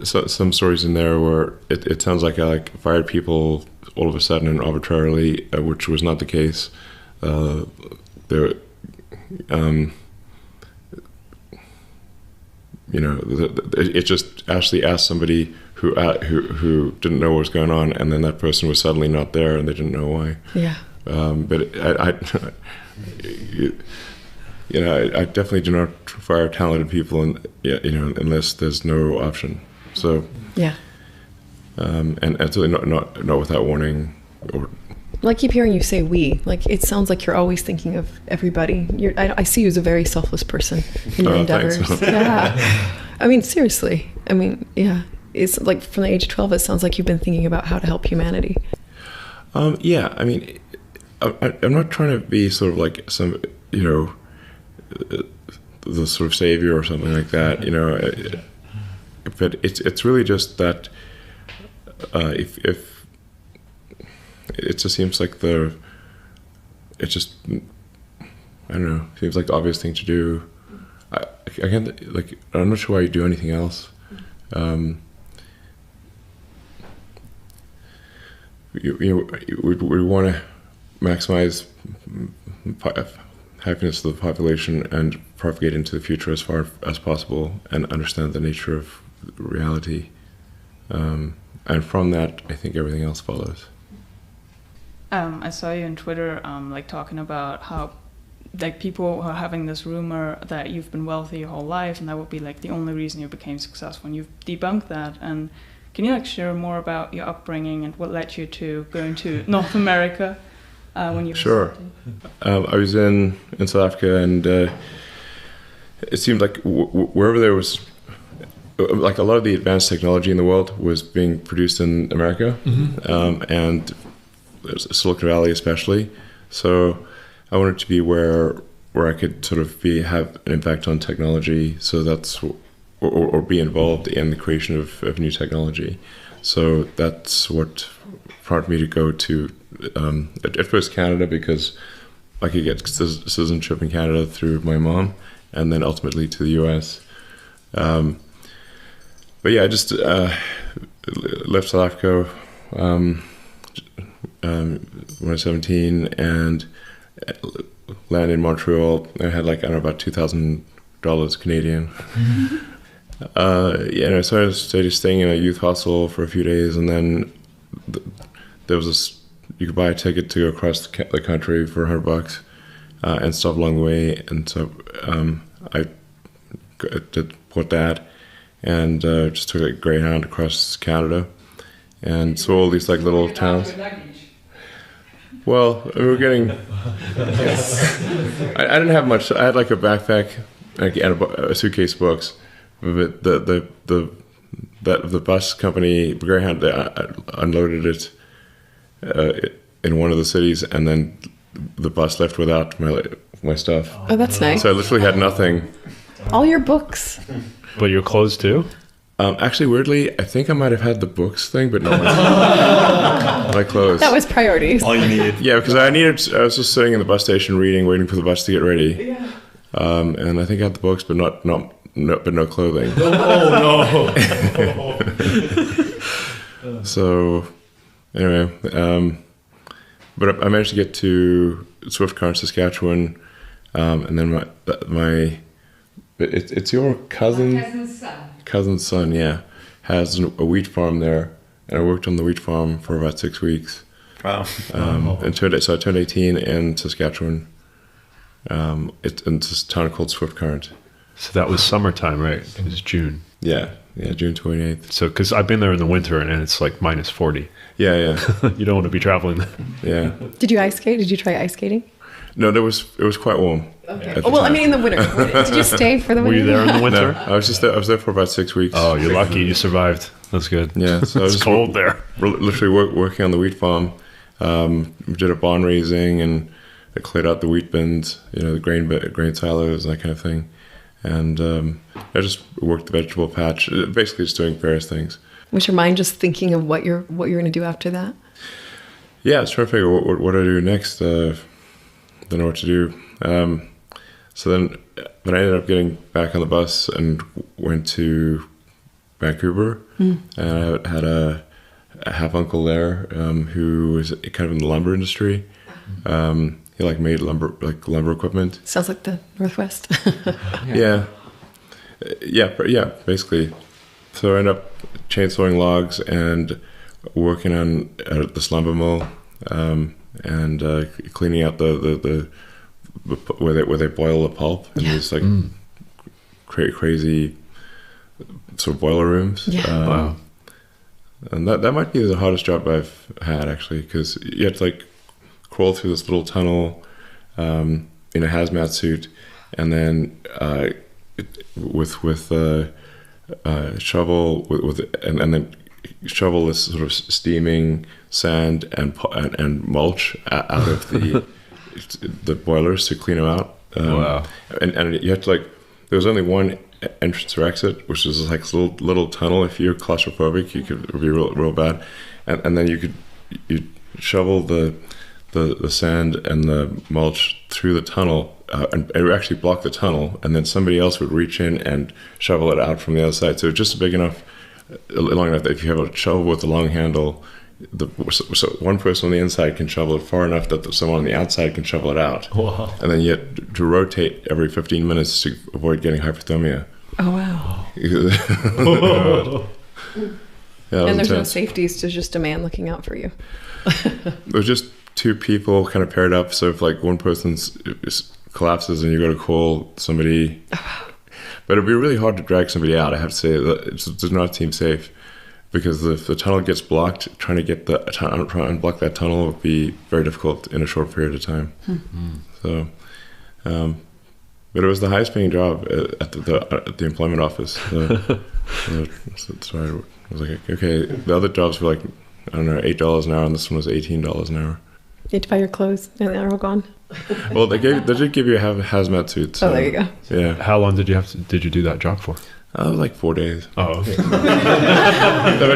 some stories in there where it sounds like I fired people all of a sudden and arbitrarily, which was not the case. It just actually asked somebody who didn't know what was going on, and then that person was suddenly not there, and they didn't know why. Yeah. But I definitely do not fire talented people, unless there's no option. So yeah. And absolutely not without warning. Or I keep hearing you say "we." Like, it sounds like you're always thinking of everybody. I see you as a very selfless person in your endeavors. Thanks. Yeah. I mean, seriously. I mean, yeah. It's like from the age of 12, it sounds like you've been thinking about how to help humanity. Yeah. I mean, I'm not trying to be sort of like some, the sort of savior or something like that, but it's really just that if it just seems like I don't know, seems like the obvious thing to do. I can't, I'm not sure why you do anything else. We want to maximize happiness of the population and propagate into the future as far as possible, and understand the nature of reality. And from that, I think everything else follows. I saw you on Twitter, talking about how, people are having this rumor that you've been wealthy your whole life, and that would be the only reason you became successful. And you've debunked that. And can you share more about your upbringing and what led you to going to North America when you? Sure. I was in South Africa, and it seemed like wherever there was, a lot of the advanced technology in the world was being produced in America, and Silicon Valley especially. So I wanted to be where I could sort of have an impact on technology. So that's or be involved in the creation of new technology. So that's what prompted me to go to at first Canada, because I could get citizenship in Canada through my mom, and then ultimately to the US. But yeah, I just left South Africa when I was 17 and landed in Montreal. I had about $2,000 Canadian. So I was staying in a youth hostel for a few days, and then there was this, you could buy a ticket to go across the country for $100 and stop along the way. And so I bought that and just took a Greyhound across Canada and saw all these little towns. Well, we were getting. I didn't have much. I had a backpack and a suitcase of books. But the bus company, Greyhound, they unloaded it in one of the cities, and then the bus left without my stuff. Oh, that's nice. So I literally had nothing. All your books. But your clothes too? Actually, weirdly, I think I might have had the books thing, but not my clothes. That was priorities. All you needed. Yeah, because I was just sitting in the bus station reading, waiting for the bus to get ready. Yeah. And I think I had the books, but no clothing. Oh no! So, anyway, but I managed to get to Swift Current, Saskatchewan, and then it's your cousin's son, yeah, has a wheat farm there, and I worked on the wheat farm for about 6 weeks. Wow! So I turned 18 in Saskatchewan. It's in this town called Swift Current. So that was summertime, right? It was June. Yeah, June 28th. So, because I've been there in the winter and it's like minus 40. Yeah. You don't want to be traveling there. Yeah. Did you ice skate? Did you try ice skating? No, it was quite warm. Okay. at the Well, I time. mean, in the winter. Did you stay for the Were winter? you there in the winter? No, I was there for about 6 weeks. Oh, you're lucky you survived. That's good. Yeah, so I was It's cold there. literally working on the wheat farm. We did a barn raising and I cleared out the wheat bins, the grain silos, that kind of thing. And I just worked the vegetable patch, basically just doing various things. Was your mind just thinking of what you're going to do after that? Yeah, I was trying to figure what I do next. Don't know what to do. So then I ended up getting back on the bus and went to Vancouver. And I had a half uncle there who was kind of in the lumber industry. He made lumber equipment. Sounds like the Northwest. Yeah, basically. So I ended up chainsawing logs and working on this lumber mill and cleaning out the where they boil the pulp in these crazy sort of boiler rooms. Yeah. Wow. And that might be the hardest job I've had, actually, because you have to crawl through this little tunnel in a hazmat suit, and then with shovel and then shovel this sort of steaming sand and mulch out of the boilers to clean them out. Wow. And you have to there was only one entrance or exit, which is this little tunnel. If you're claustrophobic, it would be real bad. And then you shovel the sand and the mulch through the tunnel, and it would actually block the tunnel, and then somebody else would reach in and shovel it out from the other side. So just long enough that if you have a shovel with a long handle, so one person on the inside can shovel it far enough that someone on the outside can shovel it out. Wow. And then you have to rotate every 15 minutes to avoid getting hypothermia. Oh, wow. Yeah, And there's no intense. safeties. There's just a man looking out for you. It was just two people kind of paired up. So if one person collapses and you go to call somebody, but it'd be really hard to drag somebody out. I have to say that it does not seem safe because if the tunnel gets blocked, trying to unblock that tunnel would be very difficult in a short period of time. So, but it was the highest paying job at the employment office. So I was like, okay, the other jobs were $8 an hour, and this one was $18 an hour. You had to buy your clothes, and they're all gone. Well, they did give you a hazmat suit. So, Oh, there you go. Yeah, How long did you do that job for? 4 days. Oh, okay. No, but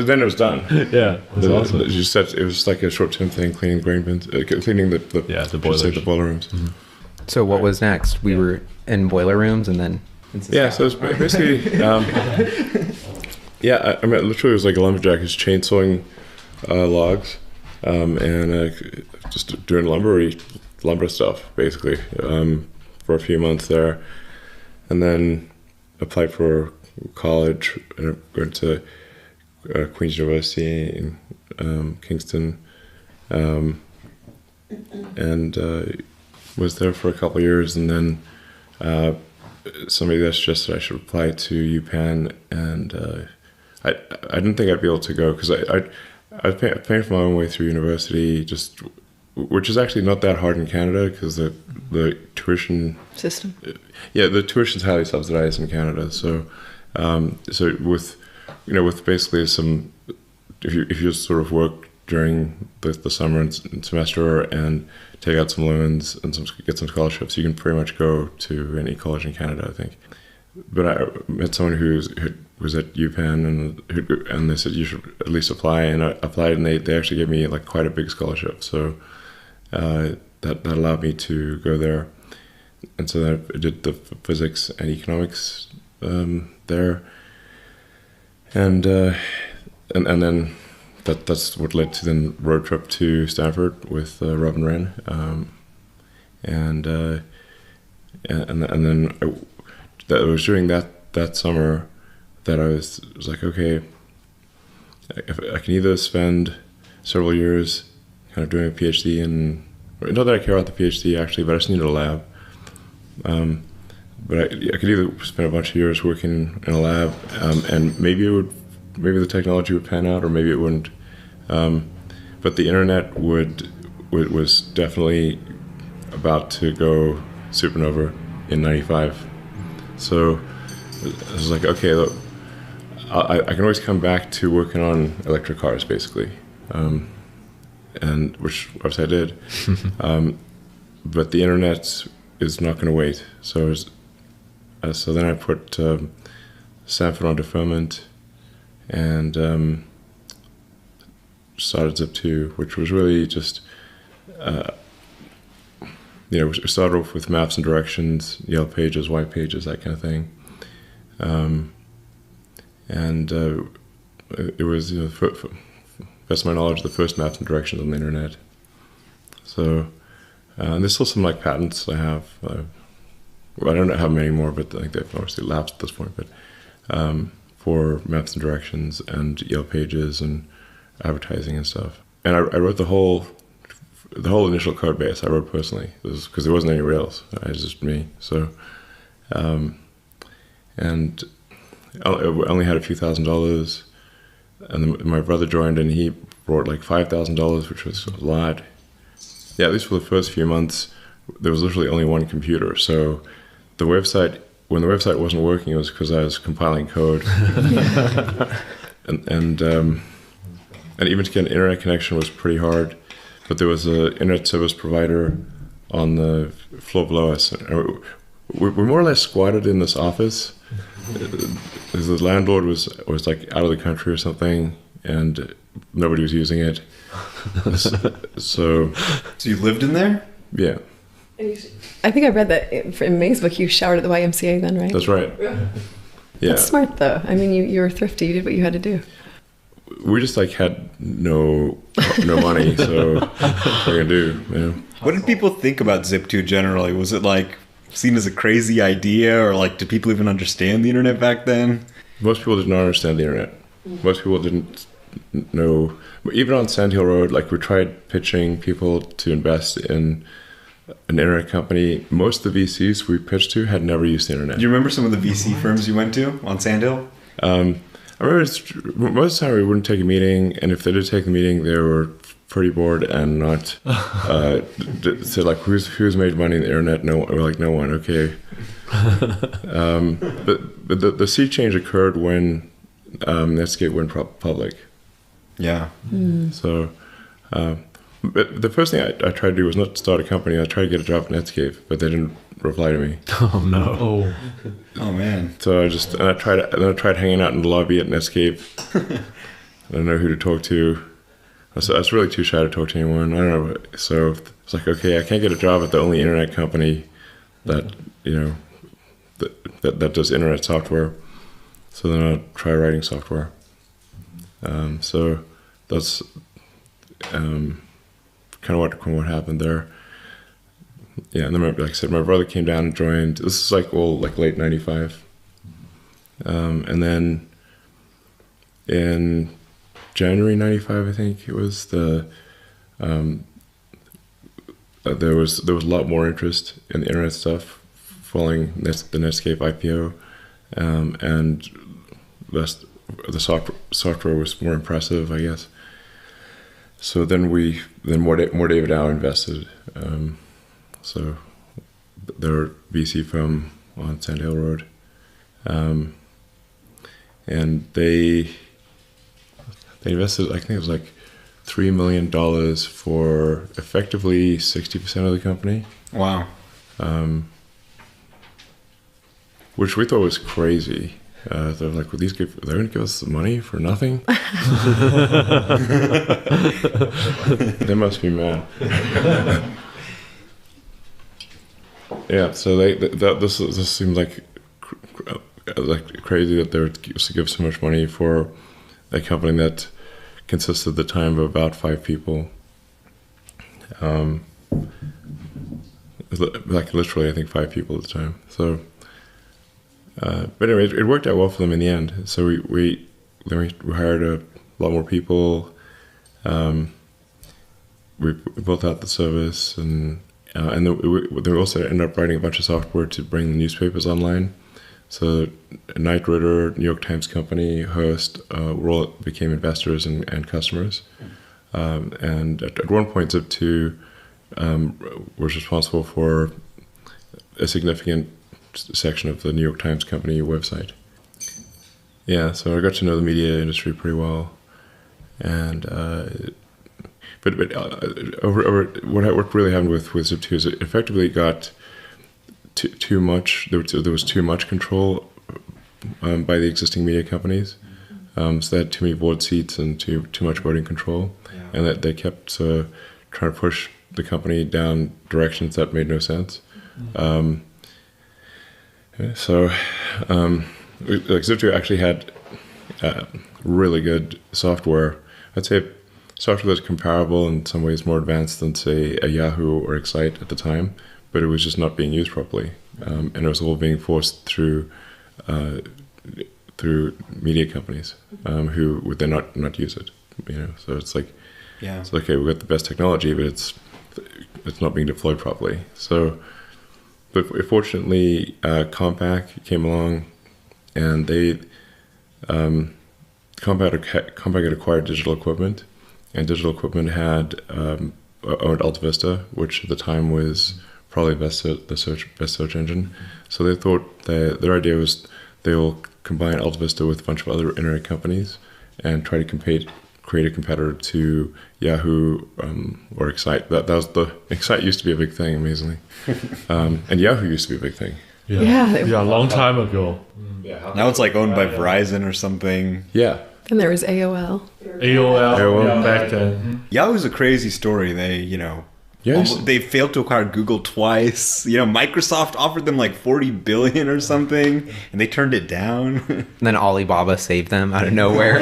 then it was done. Yeah, that's awesome. You said it was like a short-term thing, cleaning grain bins, cleaning the boilers. the boiler rooms. So what was next? We were in boiler rooms and then... Yeah, so it's basically, I mean, literally it was like a lumberjack who's chainsawing logs and just doing lumber stuff, basically, for a few months there. And then applied for college and went to Queen's University in Kingston, and was there for a couple of years, and then somebody suggested I should apply to UPenn, and I didn't think I'd be able to go because I paid for my own way through university, which is actually not that hard in Canada because the tuition System. Yeah, the tuition's highly subsidized in Canada. So, with basically some, if you sort of work during the summer and semester and take out some loans and get some scholarships, you can pretty much go to any college in Canada, I think. But I met someone who was at UPenn and they said you should at least apply, and I applied, and they actually gave me quite a big scholarship. So that allowed me to go there. And so then I did the physics and economics there, and then that's what led to the road trip to Stanford with Robin Wren, and then it was during that summer that I was like, okay, I can either spend several years kind of doing a PhD, and not that I care about the PhD actually, but I just needed a lab. but I could either spend a bunch of years working in a lab, and maybe the technology would pan out, or maybe it wouldn't. But the internet was definitely about to go supernova in '95. So I was like, okay, look, I can always come back to working on electric cars, basically, and which obviously I did. But the internet is not going to wait. So so then I put Sanford on deferment and started Zip2, which was really just, we started off with maps and directions, Yellow Pages, White Pages, that kind of thing. And it was, best of my knowledge, the first maps and directions on the internet. So there's still some patents I have. I don't know how many more, but I think they've obviously lapsed at this point. But for maps and directions and Yellow Pages and advertising and stuff. And I wrote the whole initial code base. I wrote personally because there wasn't any Rails. It was just me. So, and I only had a few $1,000s, and then my brother joined, and he brought $5,000, which was a lot. Yeah, at least for the first few months, there was literally only one computer. So the website, when the website wasn't working, it was because I was compiling code. and even to get an internet connection was pretty hard. But there was an internet service provider on the floor below us. We more or less squatted in this office. The landlord was out of the country or something, and nobody was using it. So you lived in there? Yeah. I think I read that in May's book you showered at the YMCA then, right? That's right. Yeah. That's smart though. I mean, you were thrifty. You did what you had to do. We just had no money, so what are you gonna do? You know? What did people think about Zip2 generally? Was it seen as a crazy idea, or did people even understand the internet back then? Most people did not understand the internet. Most people didn't know. Even on Sand Hill Road, we tried pitching people to invest in an internet company. Most of the VCs we pitched to had never used the internet. Do you remember some of the VC firms you went to on Sand Hill? I remember most of the time we wouldn't take a meeting, and if they did take the meeting, they were pretty bored and not said who's made money in the internet? No, we're no one. Okay. But the sea change occurred when Netscape went public. Yeah. So, but the first thing I tried to do was not start a company. I tried to get a job at Netscape, but they didn't reply to me. Oh no! Oh man! So I tried hanging out in the lobby at Netscape. I don't know who to talk to. I was really too shy to talk to anyone. I don't know. So it's okay, I can't get a job at the only internet company that that does internet software. So then I'll try writing software. So that's kind of what happened there. Yeah, and then like I said, my brother came down and joined. This is late '95, and then in January '95, I think it was there was a lot more interest in the internet stuff following the Netscape IPO, and the software was more impressive, I guess. So then more David Dow invested. So they're VC firm on Sand Hill Road, and they invested, I think it was $3 million for effectively 60% of the company. Wow. Which we thought was crazy. They're well, they're going to give us the money for nothing? They must be mad. Yeah, so this seemed like crazy that they would give so much money for a company that consisted at the time of about 5 people. Literally, I think 5 people at the time. So, but anyway, it worked out well for them in the end. So we hired a lot more people. We built out the service, and and they also ended up writing a bunch of software to bring the newspapers online. So Knight Ridder, New York Times Company, Hearst, all became investors and customers. And at one point, Zip2 was responsible for a significant section of the New York Times Company website. Yeah, so I got to know the media industry pretty well. And but over what really happened with Zip2 is it effectively got too much. There was too much control by the existing media companies. So they had too many board seats and too much voting control, and that they kept trying to push the company down directions that made no sense. Zip2 actually had really good software. I'd say software that's comparable in some ways, more advanced than, say, a Yahoo or Excite at the time, but it was just not being used properly, and it was all being forced through media companies who would then not use it. So it's like, it's like, okay, we've got the best technology, but it's not being deployed properly. So, but fortunately, Compaq came along, and they Compaq had acquired Digital Equipment, and Digital Equipment had owned AltaVista, which at the time was probably the best search engine. So they thought their idea was they will combine AltaVista with a bunch of other internet companies and try to create a competitor to Yahoo or Excite. That was Excite used to be a big thing, amazingly, and Yahoo used to be a big thing. Yeah, a long time ago. Now it's like owned by Verizon or something. Yeah. And there was AOL. AOL back then. Yahoo's a crazy story. They, they failed to acquire Google twice. Microsoft offered them like $40 billion or something, and they turned it down. And then Alibaba saved them out of nowhere.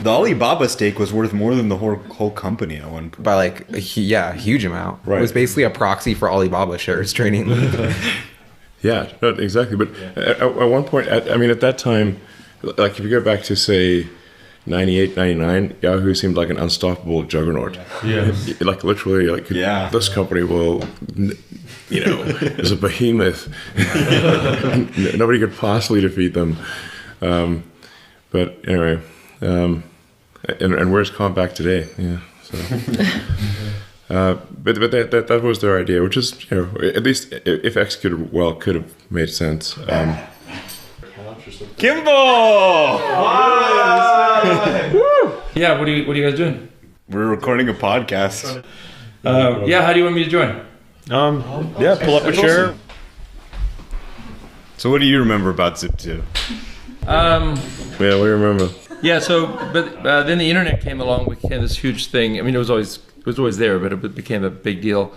The Alibaba stake was worth more than the whole company at one point. By a huge amount. Right. It was basically a proxy for Alibaba shares trading. Yeah, no, exactly. But at one point, at that time, like if you go back to, say, 98, 99, Yahoo seemed like an unstoppable juggernaut. Yeah. Like literally, this company will, is a behemoth. Nobody could possibly defeat them. But anyway, and where's Compaq today? Yeah. So, but that was their idea, which is, at least if executed well, could have made sense. Kimball! Yeah, what are you guys doing? We're recording a podcast. How do you want me to join? Pull up a chair. So what do you remember about Zip2? We remember. Yeah, but then the internet came along, became this huge thing. I mean, it was always there, but it became a big deal.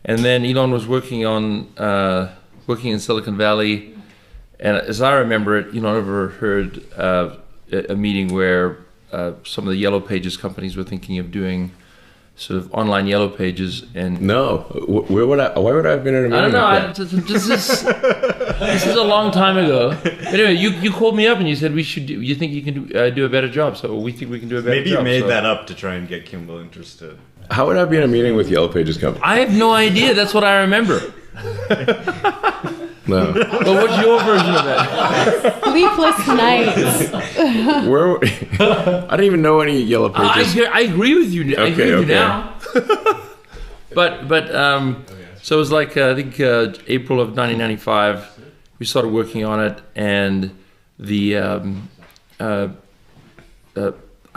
And then Elon was working in Silicon Valley, and as I remember it, Elon overheard a meeting where some of the Yellow Pages companies were thinking of doing sort of online Yellow Pages. And no, why would I have been in a meeting? I don't know. This is a long time ago. Anyway, you called me up and you said you think you can do a better job. So we think we can do a better job. Maybe you made that up to try and get Kimball interested. How would I be in a meeting with Yellow Pages company? I have no idea. That's what I remember. No. Well, what's your version of that? Sleepless nights. I don't even know any Yellow Pages. I agree with you. I agree with you now. but so it was like I think April of 1995. We started working on it, and the I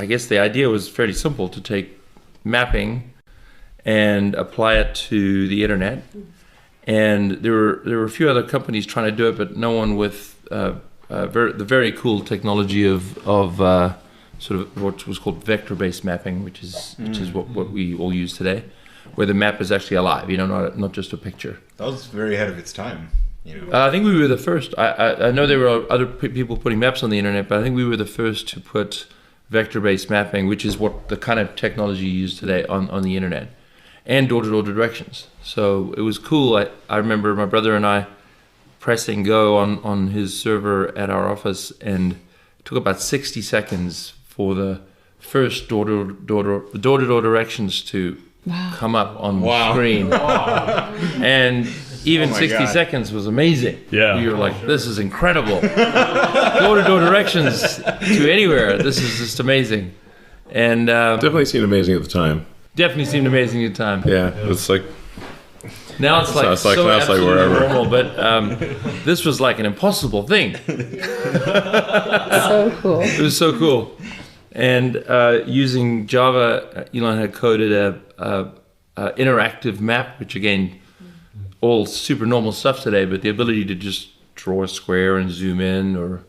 guess the idea was fairly simple: to take mapping and apply it to the internet. And there were a few other companies trying to do it, but no one with the very cool technology of sort of what was called vector-based mapping, which is what we all use today, where the map is actually alive, not just a picture. That was very ahead of its time. I think we were the first. I know there were other people putting maps on the internet, but I think we were the first to put vector-based mapping, which is what the kind of technology you use today on the internet, and door-to-door directions. So it was cool. I remember my brother and I pressing go on his server at our office, and it took about 60 seconds for the first door-to-door directions to come up on the screen. And even 60 seconds was amazing. Yeah. You're like, this is incredible. Door-to-door directions to anywhere. This is just amazing. And Definitely seemed amazing at the time. definitely seemed amazing at the time. Yeah, it's like Now it's like now it's like absolutely wherever. normal, but this was like an impossible thing. So cool. It was so cool. And using Java, Elon had coded a interactive map, which again, all super normal stuff today, but the ability to just draw a square and zoom in or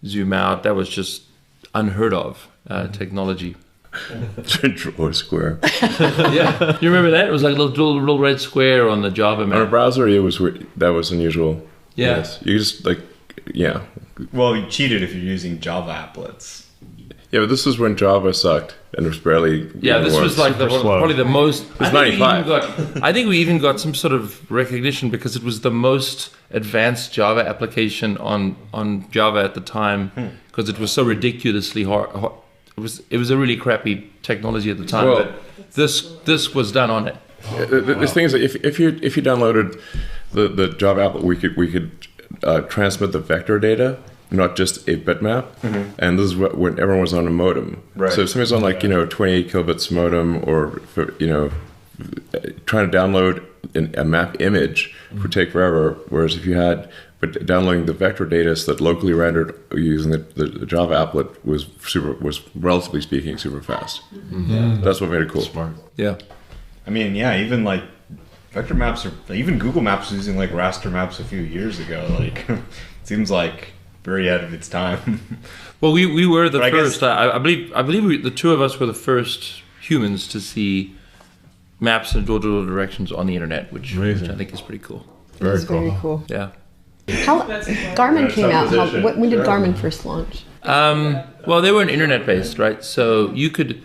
zoom out, that was just unheard of technology. Draw a square. Yeah, you remember that? It was like a little red square on the Java On a map. browser, it was weird. That was unusual. Yeah. Yes. You just like, yeah. Well, you cheated if you're using Java applets. Yeah, but this is when Java sucked and it was barely. Yeah, this was like probably the most. was 95. I think we even got some sort of recognition because it was the most advanced Java application on Java at the time because it was so ridiculously hard. It was a really crappy technology at the time, Well- but this was done on it. The thing is, that if you downloaded the Java applet, we could transmit the vector data, not just a bitmap. And this is when everyone was on a modem. Right. So if somebody's on 28 kilobits modem, or trying to download a map image would take forever. Whereas if you had downloading the vector data so that locally rendered using the Java applet was relatively speaking super fast. That's what made it cool. Smart. Yeah. I mean, yeah, even like vector maps even Google Maps was using like raster maps a few years ago. Like, it seems like very ahead of its time. Well, we were the But I guess- first. I believe the two of us were the first humans to see maps and door-to-door directions on the internet, which I think is pretty cool. Very cool. Very cool. Yeah. How Garmin came out? When did Garmin first launch? Well, they were internet-based, right? So you could.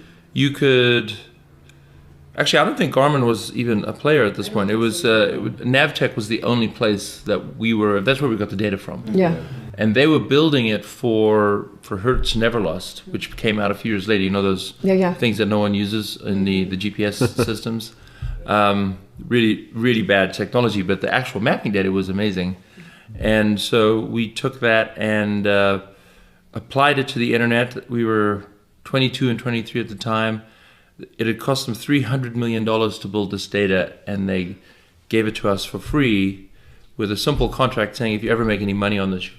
Actually, I don't think Garmin was even a player at this point. It was Navtech was the only place that we were. That's where we got the data from. Yeah. And they were building it for Hertz Neverlust, which came out a few years later. You know those things that no one uses in the GPS systems. Really, really bad technology, but the actual mapping data was amazing. And so we took that and applied it to the internet. We were 22 and 23 at the time. It had cost them $300 million to build this data, and they gave it to us for free with a simple contract saying, if you ever make any money on this, you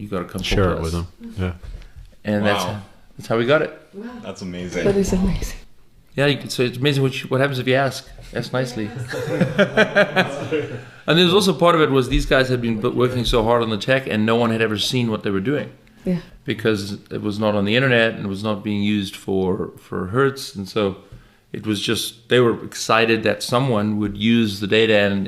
got to come Share to it with us. them. Yeah. And that's how we got it. That's amazing. That is amazing. Yeah, so it's amazing what happens if you ask nicely. And there's also part of it was these guys had been working so hard on the tech, and no one had ever seen what they were doing. Yeah. Because it was not on the internet and it was not being used for Hertz, and so it was just they were excited that someone would use the data and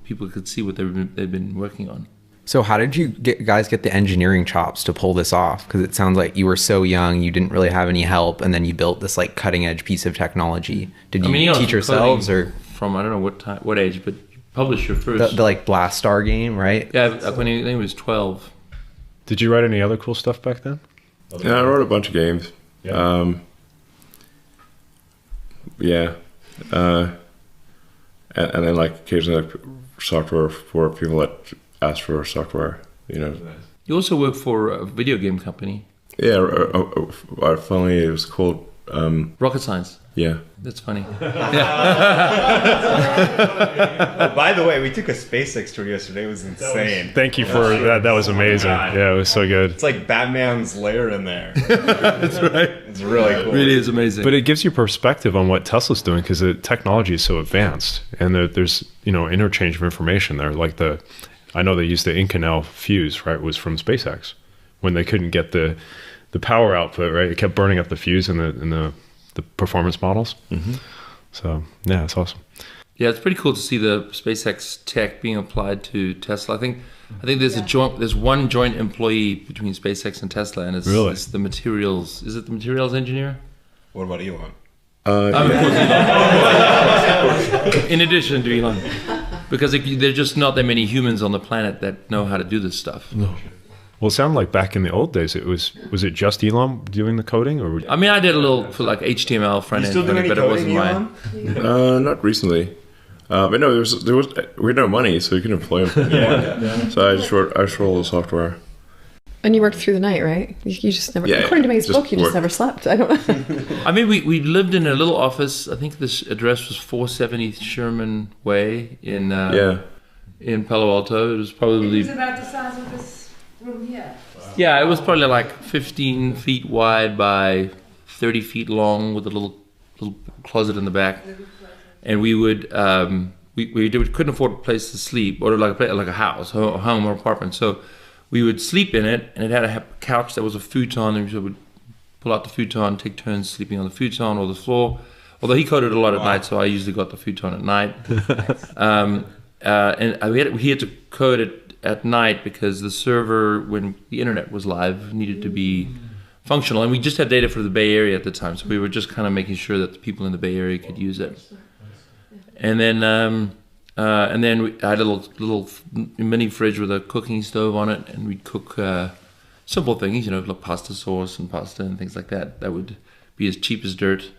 people could see what they've been working on. So how did you guys get the engineering chops to pull this off? Because it sounds like you were so young, you didn't really have any help, and then you built this like cutting edge piece of technology. Did you teach yourselves or from I don't know what age, but you published your first the like Blast Star game, right? Yeah, when he was 12. Did you write any other cool stuff back then? Yeah, I wrote a bunch of games. Yeah. And then like occasionally like software for people that ask for software. You also work for a video game company. Yeah. Finally, it was called Rocket Science. Yeah. That's funny. By the way, we took a SpaceX tour yesterday. It was insane. Thank you for that. That was amazing. Yeah, it was so good. It's like Batman's lair in there. That's right. It's really cool. Really is amazing. But it gives you perspective on what Tesla's doing because the technology is so advanced, and there's interchange of information there. Like I know they used the Inconel fuse, right? Was from SpaceX when they couldn't get the power output, right? It kept burning up the fuse in the performance models. So yeah, it's awesome. Yeah, it's pretty cool to see the SpaceX tech being applied to Tesla. I think there's one joint employee between SpaceX and Tesla, and it's the materials. Is it the materials engineer? What about Elon? Of course. In addition to Elon, because there's just not that many humans on the planet that know how to do this stuff. No. Well, it sounded like back in the old days, was it just Elon doing the coding, or? I mean, I did a little for like HTML front end coding, but it wasn't my. Not recently. But no, we had no money, so you couldn't employ him. So I just wrote all the software. And you worked through the night, right? You just never. According to May's book, you just never slept. I don't know. I mean, we lived in a little office. I think this address was 470 Sherman Way in Palo Alto. It was probably. It was about the size of this room here. Yeah, it was probably like 15 feet wide by 30 feet long, with a little closet in the back. And we would we couldn't afford a place to sleep, or like a house, a home or apartment. So we would sleep in it, and it had a couch that was a futon, and we would pull out the futon, take turns sleeping on the futon or the floor. Although he coded a lot at night, so I usually got the futon at night. And we had to code it at night because the server, when the internet was live, needed to be functional. And we just had data for the Bay Area at the time, so we were just kind of making sure that the people in the Bay Area could use it. And then I had a little mini fridge with a cooking stove on it, and we'd cook simple things, like pasta sauce and pasta and things like that. That would be as cheap as dirt.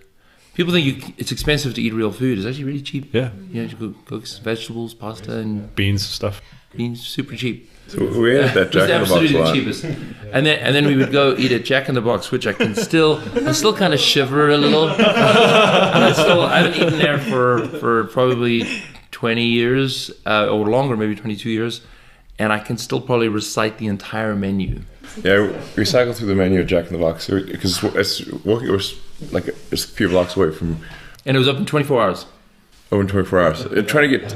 People think it's expensive to eat real food. It's actually really cheap. Yeah. You cook vegetables, pasta, and beans and stuff. Beans, super cheap. So we had that Jack in the Box absolutely a lot. the cheapest. And then we would go eat at Jack in the Box, which I still kind of shiver a little. And I haven't eaten there for probably 20 years or longer, maybe 22 years, and I can still probably recite the entire menu. Yeah, we cycled through the menu at Jack in the Box because it was like just a few blocks away from. And it was open 24 hours. Open 24 hours. Trying to get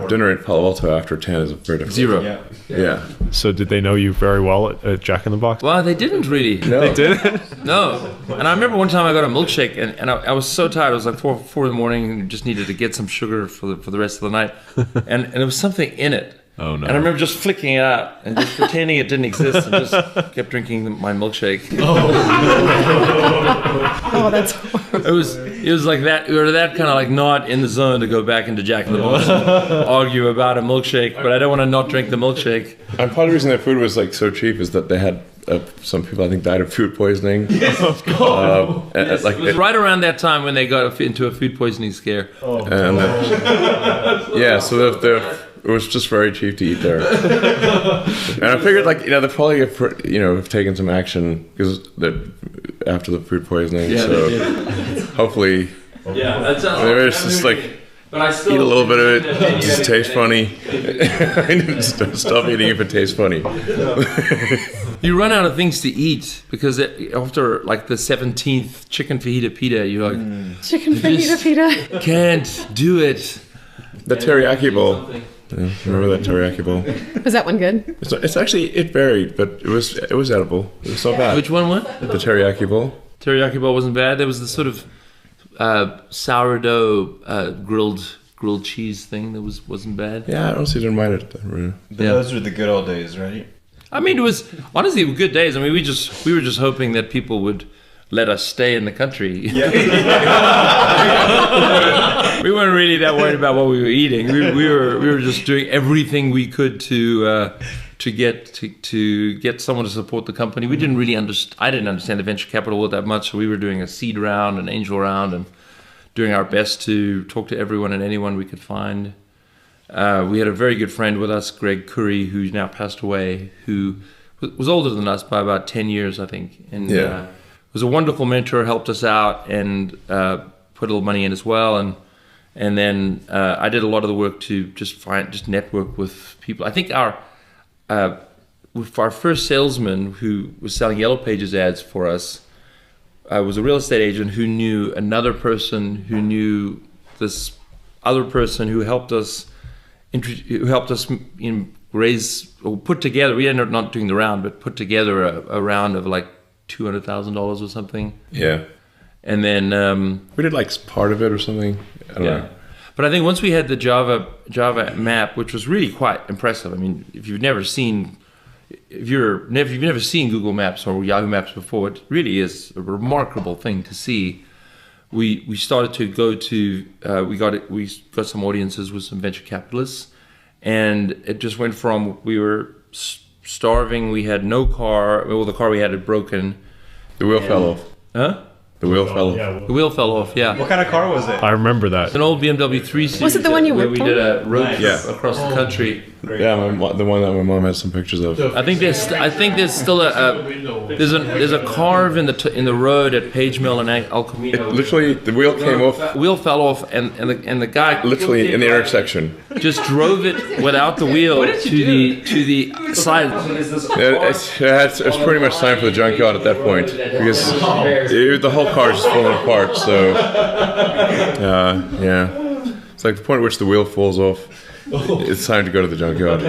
dinner at Palo Alto after 10 is very difficult. Zero. Yeah. So did they know you very well at Jack in the Box? Well, they didn't really. No. They didn't? No. And I remember one time I got a milkshake, and I was so tired. It was like 4 in the morning, and just needed to get some sugar for the rest of the night. And there was something in it. Oh, no. And I remember just flicking it out and just pretending it didn't exist, and just kept drinking my milkshake. Oh, that's horrible. It was like that. We were that kind of like not in the zone to go back into Jack in the Box and argue about a milkshake, but I don't want to not drink the milkshake. And part of the reason that food was like so cheap is that they had some people I think died of food poisoning. Yes, of course. It was right around that time when they got into a food poisoning scare. And so it was just very cheap to eat there. And I figured, they probably have taken some action after the food poisoning. Yeah, so hopefully, that's maybe it's just but I still eat a little bit of it. It just tastes funny. I need to stop eating if it tastes funny. You run out of things to eat because after like the 17th chicken fajita pita, you're like Chicken fajita pita. Can't do it. The teriyaki bowl. Yeah, remember that teriyaki bowl? Was that one good? It's actually, it varied, but it was edible. It was not bad. Which one was? The teriyaki bowl. Teriyaki bowl wasn't bad. There was the sort of sourdough grilled cheese thing that wasn't bad. Yeah, I honestly didn't mind it. But those were the good old days, right? I mean, it was honestly good days. I mean, we were just hoping that people would let us stay in the country. Yeah. We weren't really that worried about what we were eating. We were just doing everything we could to get someone to support the company. We didn't really I didn't understand the venture capital world that much, so we were doing a seed round, an angel round, and doing our best to talk to everyone and anyone we could find. We had a very good friend with us, Greg Curry, who's now passed away, who was older than us by about 10 years, I think. And was a wonderful mentor, helped us out, and put a little money in as well. And then I did a lot of the work to just network with people. I think our first salesman who was selling Yellow Pages ads for us was a real estate agent who knew another person who knew this other person who helped us raise or put together. We ended up not doing the round, but put together a round of like $200,000 or something. Yeah. And then we did like part of it or something. I don't know. But I think once we had the Java map, which was really quite impressive. I mean, if you've never seen Google Maps or Yahoo Maps before, it really is a remarkable thing to see. We started to go to we got some audiences with some venture capitalists, and it just went from we were starving. We had no car. Well, the car we had had broken. The wheel fell off. Huh? The wheel fell off. The wheel fell off. Yeah. What kind of car was it? I remember that. An old BMW 3 Series. Was it the one you where worked we on? did a road trip Yeah. across the country. Yeah, the one that my mom has some pictures of. I think there's still there's a carve in the road at Page Mill and El Camino. Literally, the wheel came off. The wheel fell off, and the guy Literally in the intersection. just drove it without the wheel to the side. It's pretty much time for the junkyard at that point because the whole car is just falling apart. So, yeah, it's like the point at which the wheel falls off. It's time to go to the junkyard.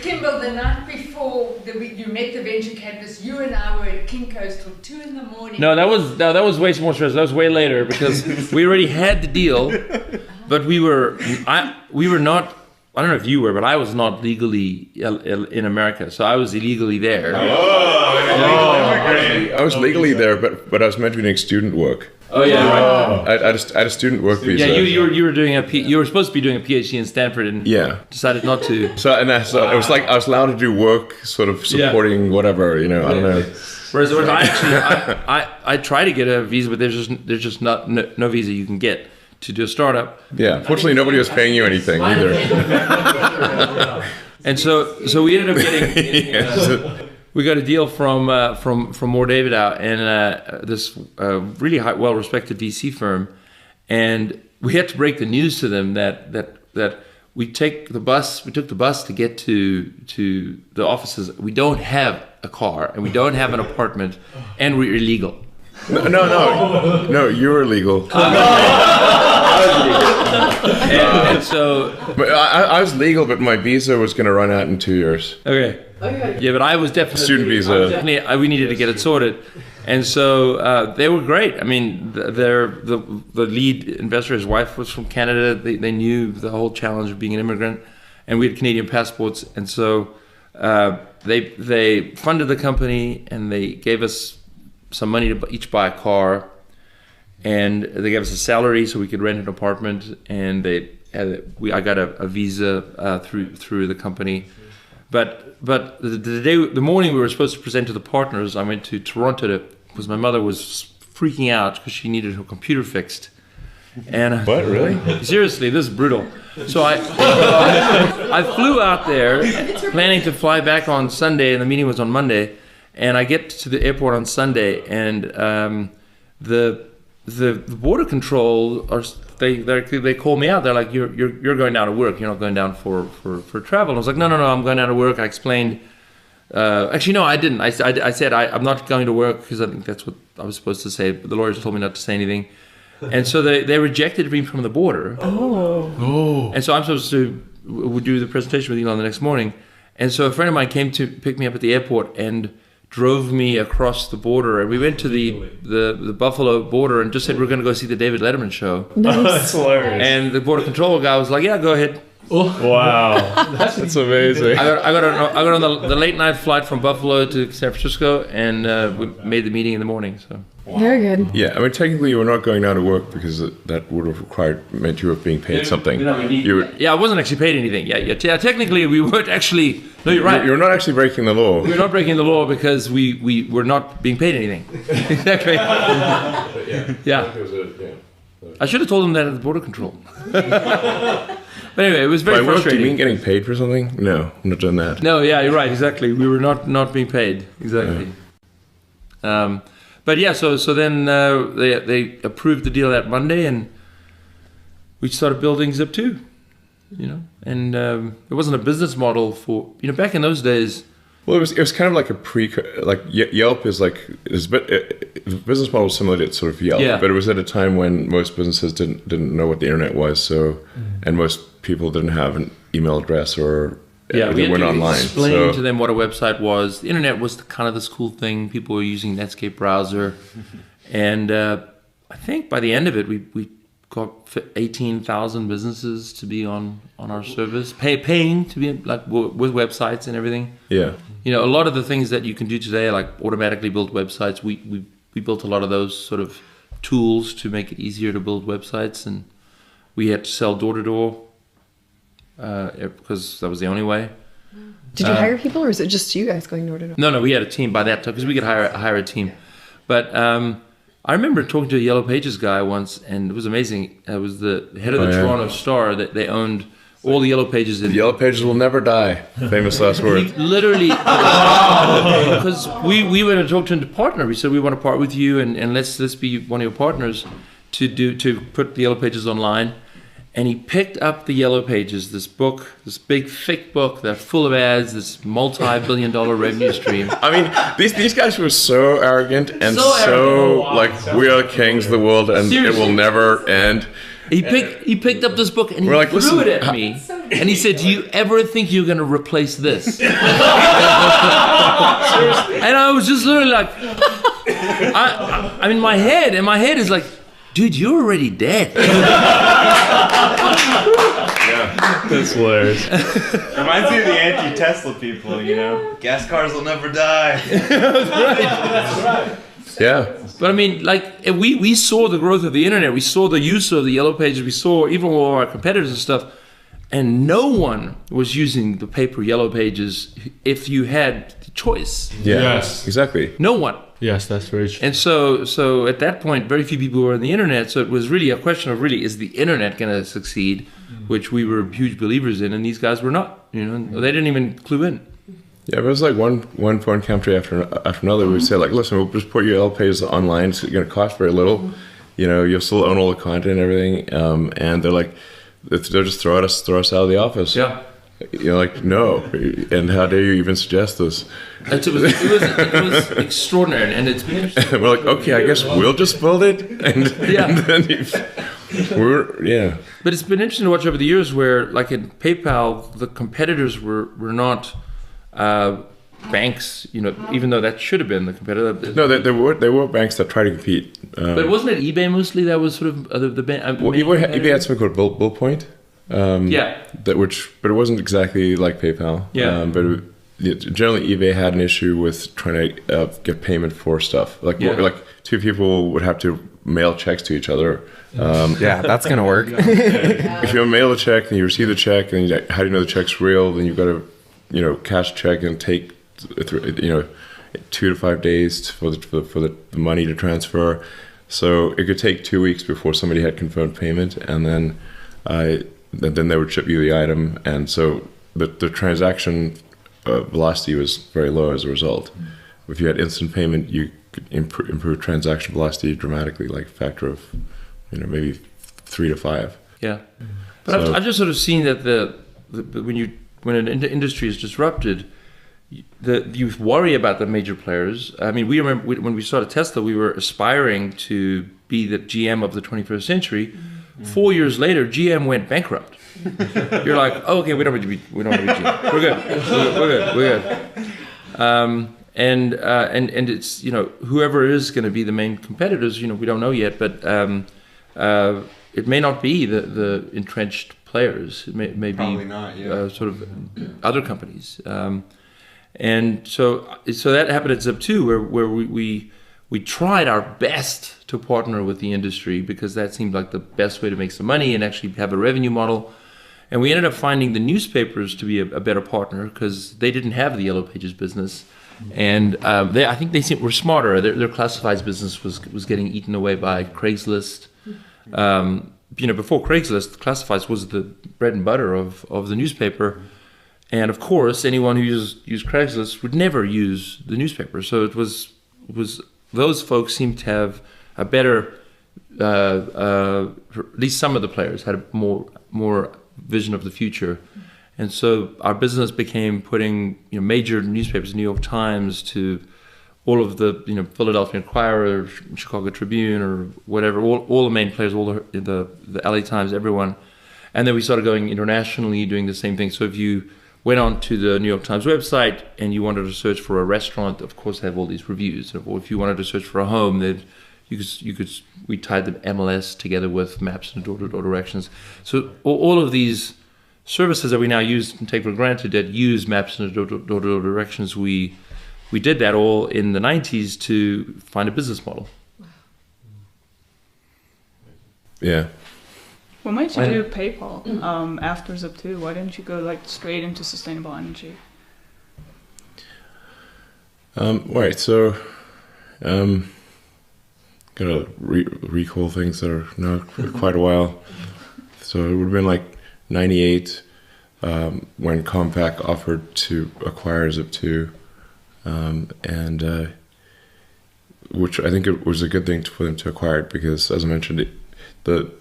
Kimball, the night before you met the venture capitalists, you and I were at Kinko's till 2 in the morning. No, that was way more stressful. That was way later because we already had the deal, but we were not. I don't know if you were, but I was not legally in America, so I was illegally there. I was legally there, but I was meant to be doing student work. Oh yeah, right. I had a student work visa. Yeah, you were doing you were supposed to be doing a PhD in Stanford and decided not to. So it was like I was allowed to do work, sort of supporting whatever, I don't know. Whereas I actually I try to get a visa, but there's just no visa you can get to do a startup. Yeah, fortunately nobody was paying you anything either. And so we ended up getting. We got a deal from Moore David out and this really well-respected VC firm, and we had to break the news to them that we took the bus to get to the offices. We don't have a car and we don't have an apartment, and we're illegal. No, you're illegal. And so, but I was legal, but my visa was going to run out in 2 years. Okay. Yeah, but I was definitely student visa. We needed to get it sorted, and so they were great. I mean, the lead investor, his wife was from Canada. They knew the whole challenge of being an immigrant, and we had Canadian passports, and so they funded the company and they gave us some money to each buy a car, and they gave us a salary so we could rent an apartment, and I got a visa through the company. But the morning we were supposed to present to the partners, I went to Toronto because my mother was freaking out because she needed her computer fixed. And what, really? Seriously, this is brutal. So I flew out there planning to fly back on Sunday, and the meeting was on Monday. And I get to the airport on Sunday, and the border control they call me out. They're like, you're going down to work. You're not going down for travel. And I was like, no, I'm going down to work. I explained. Actually, no, I didn't. I said I'm not going to work because I think that's what I was supposed to say. But the lawyers told me not to say anything, and so they rejected me from the border. Oh. And so I'm supposed to do the presentation with Elon the next morning, and so a friend of mine came to pick me up at the airport and drove me across the border, and we went to the Buffalo border and just said we're going to go see the David Letterman show. Nice. That's hilarious. And the border control guy was like, "Yeah, go ahead." Wow, that's amazing. I got on the late night flight from Buffalo to San Francisco, and we made the meeting in the morning. So very good. Yeah, I mean technically you were not going down to work because that would have meant you were being paid something. Yeah, I wasn't actually paid anything. Yeah. Technically we weren't actually. No, you're right. You're not actually breaking the law. We're not breaking the law because we were not being paid anything. Exactly. Yeah. I should have told them that at the border control. But anyway, it was very frustrating. Do you mean getting paid for something? No, I'm not doing that. No, yeah, you're right. Exactly. We were not being paid. Exactly. Yeah. But yeah, so then they approved the deal that Monday, and we started building Zip2. And it wasn't a business model for back in those days. Well, it was kind of like Yelp is like the business model was similar to sort of Yelp, but it was at a time when most businesses didn't know what the internet was, and most people didn't have an email address or we went online. Explain to them what a website was. The internet was kind of this cool thing. People were using Netscape browser, and I think by the end of it, we got 18,000 businesses to be on our service, paying to be like with websites and everything. Yeah. A lot of the things that you can do today, like automatically build websites, we built a lot of those sort of tools to make it easier to build websites, and we had to sell door to door. because that was the only way. Did you hire people, or is it just you guys going door to door? No, we had a team by that time because we could hire a team. But I remember talking to a Yellow Pages guy once, and it was amazing. It was the head of the Toronto Star that they owned all the Yellow Pages. The Yellow Pages will never die. Famous last word. Literally, because we went and talked to him to partner. We said we want to partner with you, and let's be one of your partners to put the Yellow Pages online. And he picked up the Yellow Pages, this book, this big thick book that's full of ads, this multi-billion-dollar revenue stream. I mean, these guys were so arrogant and so like, we are the kings of the world, and Seriously. it will never end. He picked up this book and he like, threw listen, it at me, and he said, "Do you ever think you're going to replace this?" And I was just literally like, I mean, my head is like, dude, you're already dead. That's hilarious. Reminds me of the anti-Tesla people, you know? Gas cars will never die. Yeah. But I mean, like, we saw the growth of the internet. We saw the use of the Yellow Pages. We saw even all our competitors and stuff. And no one was using the paper Yellow Pages if you had the choice. Yeah. Yes. Exactly. No one. Yes, that's very true. And so at that point, very few people were on the internet. So it was really a question of is the internet going to succeed, which we were huge believers in, and these guys were not. You know, they didn't even clue in. Yeah, but it was like one foreign country after another. We would say like, listen, we'll just put your Yellow Pages online. It's going to cost very little. You know, you'll still own all the content and everything. And they're like, they'll just throw us out of the office. Yeah. You're like, no. And how dare you even suggest this? It was extraordinary, and it's been interesting. We're like, okay, I guess we'll just build it. And then But it's been interesting to watch over the years where, like in PayPal, the competitors were not banks, you know, even though that should have been the competitor. No, there were banks that tried to compete. But wasn't it eBay mostly that was sort of the bank? Well, eBay had something called Bill Point. But it wasn't exactly like PayPal. Yeah. Generally, eBay had an issue with trying to get payment for stuff. Like two people would have to mail checks to each other. Yeah, that's gonna work. If you mail a check and you receive the check, and how do you know the check's real? Then you've got to, cash check and take, 2 to 5 days for the money to transfer. So it could take 2 weeks before somebody had confirmed payment, and then they would ship you the item, and so the transaction velocity was very low as a result. If you had instant payment, you could improve transaction velocity dramatically, like a factor of maybe 3 to 5. Yeah, but I've just sort of seen that when an industry is disrupted, you worry about the major players. I mean, we remember when we started Tesla, we were aspiring to be the GM of the 21st century. 4 years later, GM went bankrupt. You're like, oh, okay, we don't want to be GM. We're good. And it's whoever is going to be the main competitors, we don't know yet, but it may not be the entrenched players. It may Probably be not, yeah. sort of other companies. And so that happened at Zip2, where we tried our best to partner with the industry because that seemed like the best way to make some money and actually have a revenue model. And we ended up finding the newspapers to be a better partner because they didn't have the Yellow Pages business. And I think they were smarter. Their classifieds business was getting eaten away by Craigslist. Before Craigslist, classifieds was the bread and butter of the newspaper. And of course, anyone who used Craigslist would never use the newspaper. So it was those folks seemed to have a better, at least some of the players had a more vision of the future. And so our business became putting major newspapers, New York Times, to all of the Philadelphia Inquirer, Chicago Tribune, or whatever, all the main players, all the LA Times, everyone. And then we started going internationally, doing the same thing. So if you went on to the New York Times website and you wanted to search for a restaurant, of course, they have all these reviews. Or if you wanted to search for a home, we tied the MLS together with maps and door-to-door directions. So all of these services that we now use and take for granted that use maps and door-to-door directions, we did that all in the 90s to find a business model. Yeah. What made you do PayPal after Zip2? Why didn't you go like straight into sustainable energy? Right, so gotta recall things that are now quite a while. So it would have been like 98 when Compaq offered to acquire Zip2, and which I think it was a good thing for them to acquire it, because, as I mentioned, the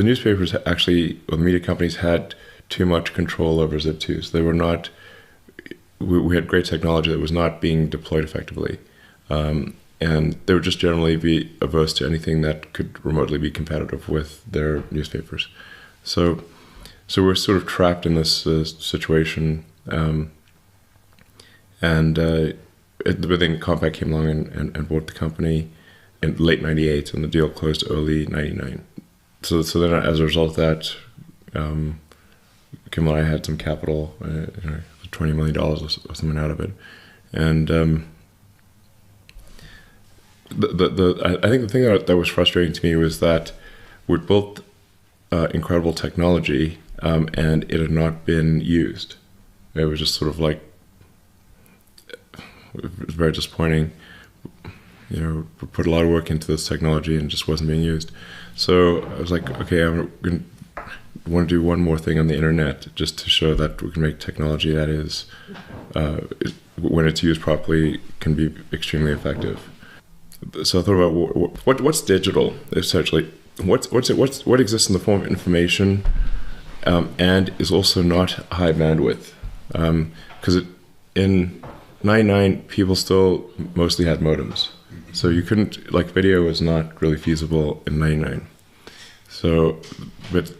newspapers actually, or the media companies, had too much control over Zip2. So they were not. We had great technology that was not being deployed effectively, and they would just generally be averse to anything that could remotely be competitive with their newspapers. So we're sort of trapped in this situation, but then Compaq came along and bought the company in late '98, and the deal closed early '99. So then, as a result of that, Kim and I had some capital, $20 million or something out of it, and I think the thing that was frustrating to me was that we'd built incredible technology, and it had not been used. It was just sort of like, it was very disappointing. We put a lot of work into this technology and it just wasn't being used. So I was like, okay, I want to do one more thing on the internet just to show that we can make technology that is, when it's used properly, can be extremely effective. So I thought about what's digital, essentially. What exists in the form of information, and is also not high bandwidth, because in '99 people still mostly had modems, so you couldn't, like, video was not really feasible in '99. So, but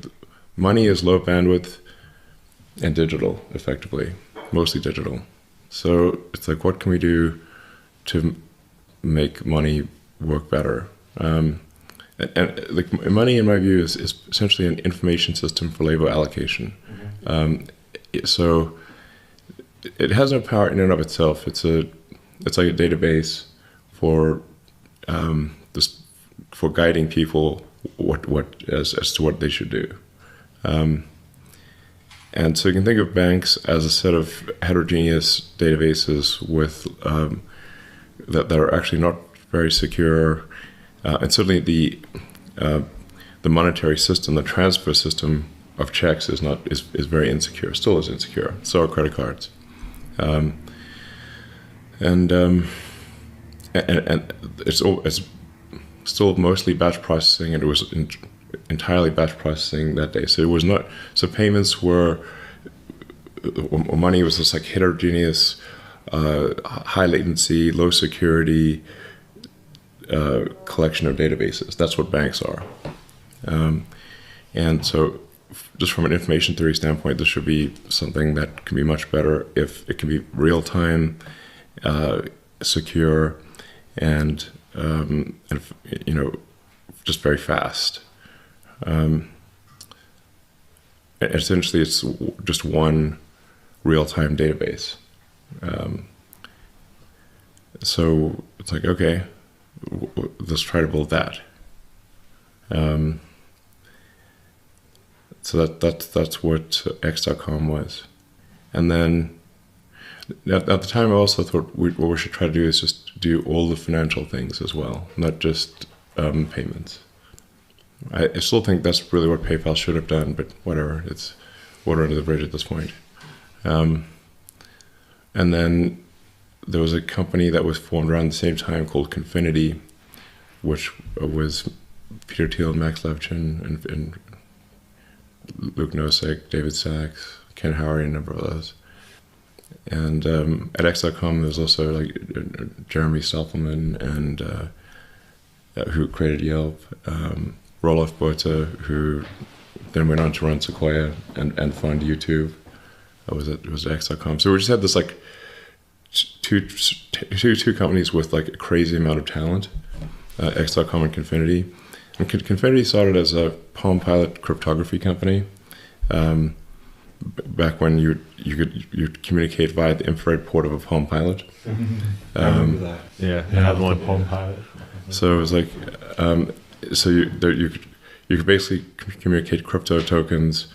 money is low bandwidth and digital, effectively, mostly digital. So it's like, what can we do to make money work better? And like, money, in my view, is essentially an information system for labor allocation. So it has no power in and of itself. It's like a database for for guiding people as to what they should do. And so you can think of banks as a set of heterogeneous databases with that are actually not very secure, and certainly the monetary system, the transfer system of checks is very insecure. Still is insecure. So are credit cards, and it's still mostly batch processing, and it was entirely batch processing that day. So it was not. So payments were, or money was this like heterogeneous, high latency, low security collection of databases. That's what banks are. And so, just from an information theory standpoint, this should be something that can be much better if it can be real time, secure, and just very fast. Essentially, it's just one real-time database. So it's like, okay, let's try to build that. So that's what X.com was. And then at the time, I also thought what we should try to do is just do all the financial things as well, not just payments. I still think that's really what PayPal should have done, but whatever, it's water under the bridge at this point. And then there was a company that was formed around the same time called Confinity, which was Peter Thiel, Max Levchin, and Luke Nosek, David Sachs, Ken Howard, and a number of others. And at X.com, there's also like Jeremy Stoppelman, and who created Yelp, Roloff Botha, who then went on to run Sequoia and fund YouTube. Was at X.com. So we just had this like two companies with like a crazy amount of talent, X.com and Confinity. And Confinity started as a Palm Pilot cryptography company. Back when you'd communicate via the infrared port of a Palm Pilot. I remember that. Yeah, I had one Palm Pilot. So it was like, so you you could basically communicate crypto tokens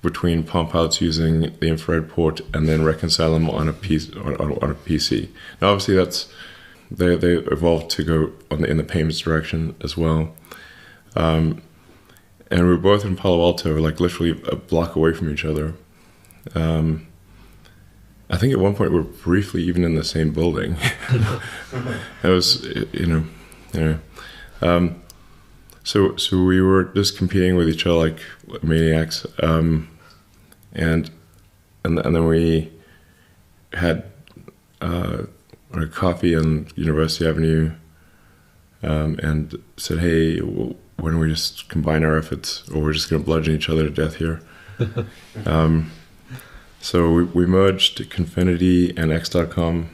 between Palm Pilots using the infrared port and then reconcile them on a PC. Now, obviously, they evolved to go in the payments direction as well. And we were both in Palo Alto, like literally a block away from each other. I think at one point we were briefly even in the same building. It was, So we were just competing with each other like maniacs, and then we had a coffee on University Avenue, and said, "Hey, why don't we just combine our efforts, or we're just going to bludgeon each other to death here?" So we merged Confinity and X.com,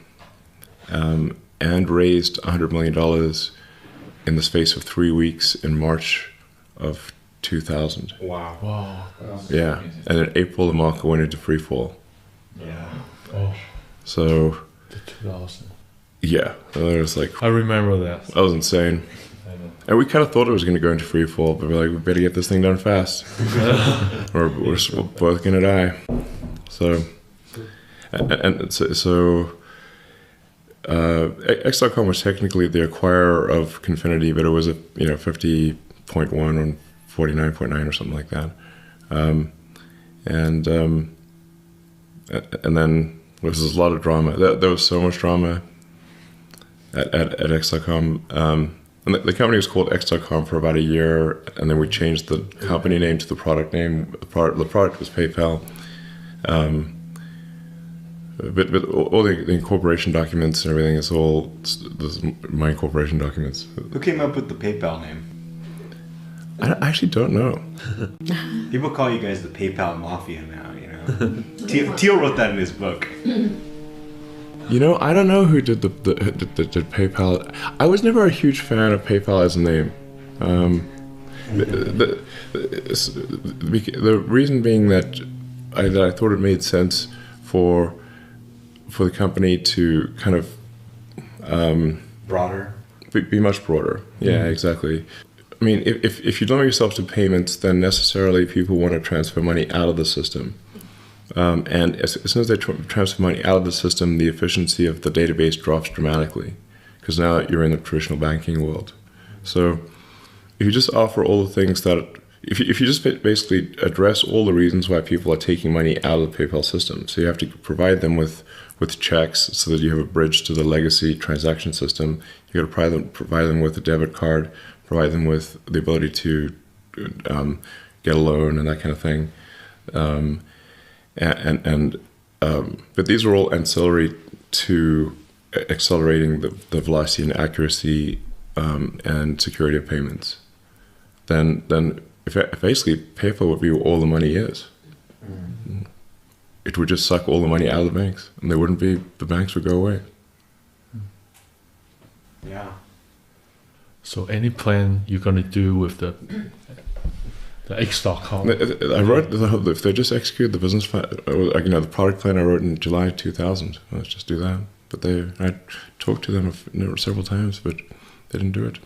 and raised $100 million in the space of 3 weeks in March of 2000. Wow. Yeah, and in April the market went into free fall. Yeah. Oh, So the 2000. yeah, it was like, I remember that. that was insane. And we kind of thought it was going to go into free fall, but we're like, we better get this thing done fast, or we're both going to die. So, X.com was technically the acquirer of Confinity, but it was a 50.1 and 49.9 or something like that. And then there was a lot of drama. There was so much drama at X.com. And the company was called X.com for about a year, and then we changed the company name to the product name. The product was PayPal. But all the incorporation documents and everything is all my incorporation documents. Who came up with the PayPal name? I actually don't know. People call you guys the PayPal Mafia now, Teal wrote that in his book. I don't know who did the PayPal. I was never a huge fan of PayPal as a name. The reason being that I thought it made sense for the company to kind of Broader. be much broader. Yeah, exactly. I mean, if you limit yourself to payments, then necessarily people want to transfer money out of the system. And as soon as they transfer money out of the system, the efficiency of the database drops dramatically, because now you're in the traditional banking world. So if you just offer all the things that, if you just basically address all the reasons why people are taking money out of the PayPal system, so you have to provide them with checks so that you have a bridge to the legacy transaction system. You got to provide them with a debit card, provide them with the ability to get a loan and that kind of thing. But these are all ancillary to accelerating the velocity and accuracy and security of payments. Then if basically PayPal would be where all the money is. It would just suck all the money out of the banks, and the banks would go away. Yeah. So any plan you're gonna do with the X.com? I wrote, if they just execute the business plan, the product plan I wrote in July 2000, let's just do that. But I talked to them several times, but they didn't do it.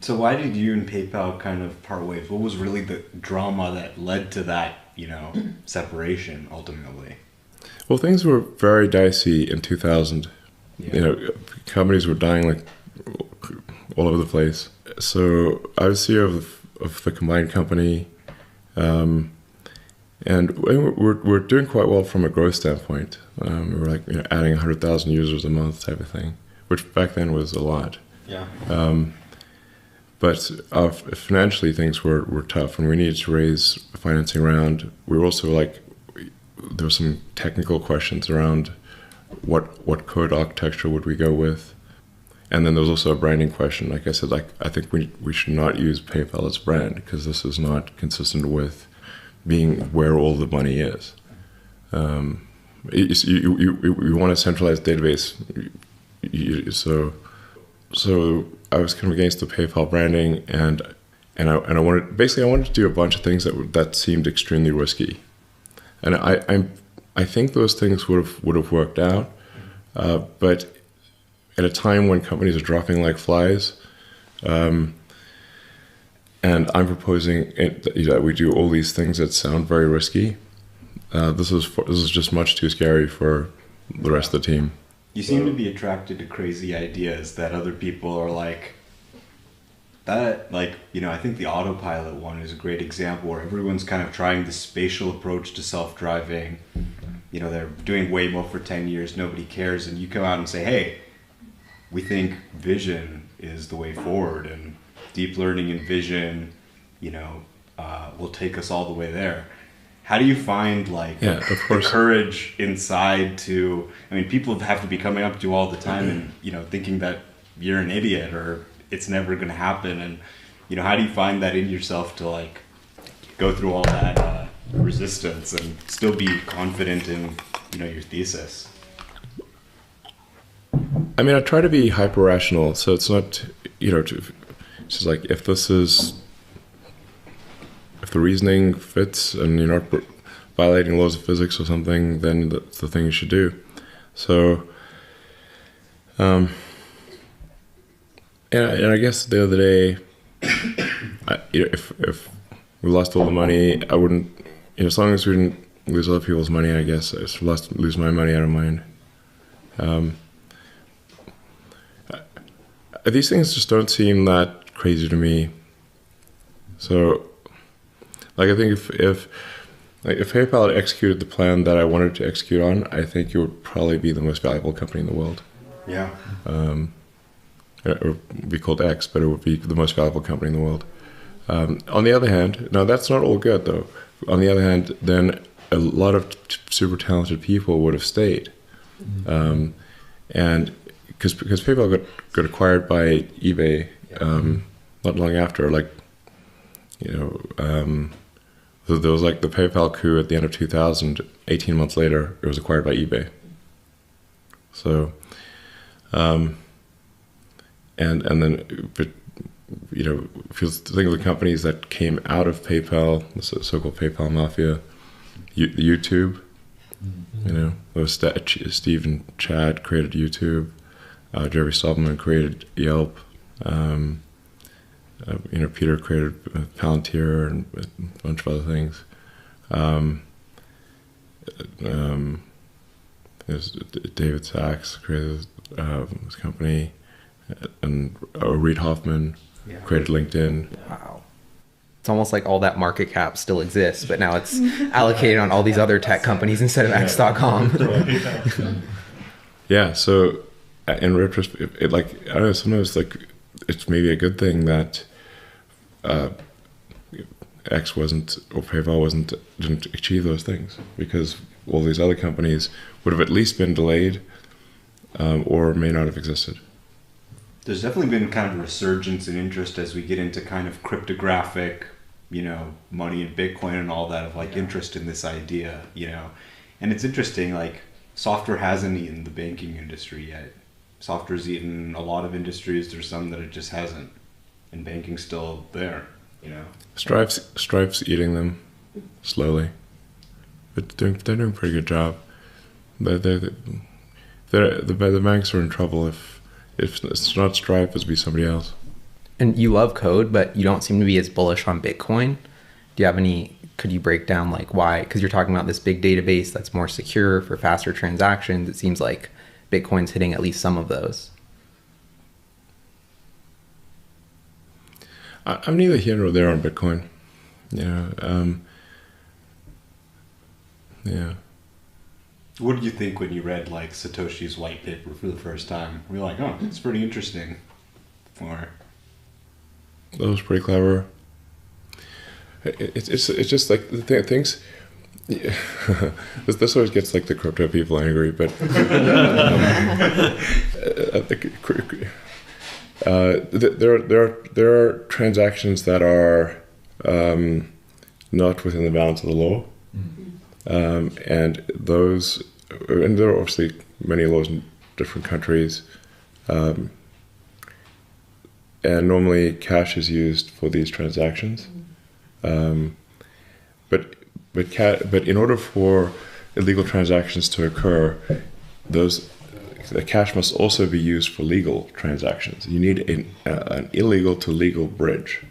So why did you and PayPal kind of part ways? What was really the drama that led to that, separation ultimately? Well, things were very dicey in 2000. Yeah. Companies were dying like all over the place. So I was CEO of the combined company, and we're doing quite well from a growth standpoint. We were like adding 100,000 users a month type of thing, which back then was a lot. Yeah. But financially things were tough, and we needed to raise a financing round. We were also there were some technical questions around what code architecture would we go with. And then there was also a branding question. Like I said, I think we should not use PayPal as a brand, because this is not consistent with being where all the money is. You want a centralized database, so I was kind of against the PayPal branding, and I wanted to do a bunch of things that seemed extremely risky, and I think those things would have worked out, but at a time when companies are dropping like flies, and I'm proposing that we do all these things that sound very risky. This is just much too scary for the rest of the team. You seem to be attracted to crazy ideas that other people are like, that, like, you know, I think the autopilot one is a great example where everyone's kind of trying the spatial approach to self-driving. You know, they're doing Waymo for 10 years, nobody cares, and you come out and say, hey, we think vision is the way forward, and deep learning and vision, you know, will take us all the way there. How do you find, like, the courage inside to, I mean, people have to be coming up to you all the time and, you know, thinking that you're an idiot or it's never going to happen. And, you know, how do you find that in yourself to, like, go through all that resistance and still be confident in, you know, your thesis? I mean, I try to be hyper rational, so it's not, you know, it's just like, if the reasoning fits and you're not violating laws of physics or something, then that's the thing you should do. So, and I guess the other day, if we lost all the money, I wouldn't, you know, as long as we didn't lose other people's money, I guess I just lose my money, I don't mind. These things just don't seem that crazy to me. So, like, I think if PayPal had executed the plan that I wanted to execute on, I think it would probably be the most valuable company in the world. Yeah. It would be called X, but it would be the most valuable company in the world. On the other hand, now that's not all good though. On the other hand, then a lot of super talented people would have stayed, and because PayPal got acquired by eBay not long after, like, you know, there was like the PayPal coup at the end of 2000. 18 months later, it was acquired by eBay. So, and then, but, you know, if you think of the companies that came out of PayPal, the so-called PayPal mafia, YouTube, you know, those Steve and Chad created YouTube. Jerry Stubman created Yelp. You know, Peter created Palantir and a bunch of other things. There's David Sachs created this company, and Reid Hoffman created LinkedIn. Wow. It's almost like all that market cap still exists, but now it's allocated on all these other tech companies instead of X.com. Yeah, so in retrospect, I don't know, sometimes, like, it's maybe a good thing that X wasn't, or PayPal didn't achieve those things, because all these other companies would have at least been delayed, or may not have existed. There's definitely been kind of a resurgence in interest as we get into kind of cryptographic, you know, money and Bitcoin and all that, of like interest in this idea, you know. And it's interesting, like, software hasn't eaten the banking industry yet. Software's eaten a lot of industries. There's some that it just hasn't, and banking's still there, you know. Stripe's eating them slowly, but they're doing a pretty good job. The banks are in trouble if it's not Stripe, it'll be somebody else. And you love code, but you don't seem to be as bullish on Bitcoin. Do you have any? Could you break down, like, why? Because you're talking about this big database that's more secure for faster transactions. It seems like Bitcoin's hitting at least some of those. I'm neither here nor there on Bitcoin. Yeah. Yeah. What did you think when you read, like, Satoshi's white paper for the first time? Were you like, oh, it's pretty interesting? Or that was pretty clever. It's just like the things. Yeah. This always gets, like, the crypto people angry, but there are transactions that are not within the bounds of the law, and there are obviously many laws in different countries, and normally cash is used for these transactions, but in order for illegal transactions to occur, the cash must also be used for legal transactions. You need an illegal to legal bridge.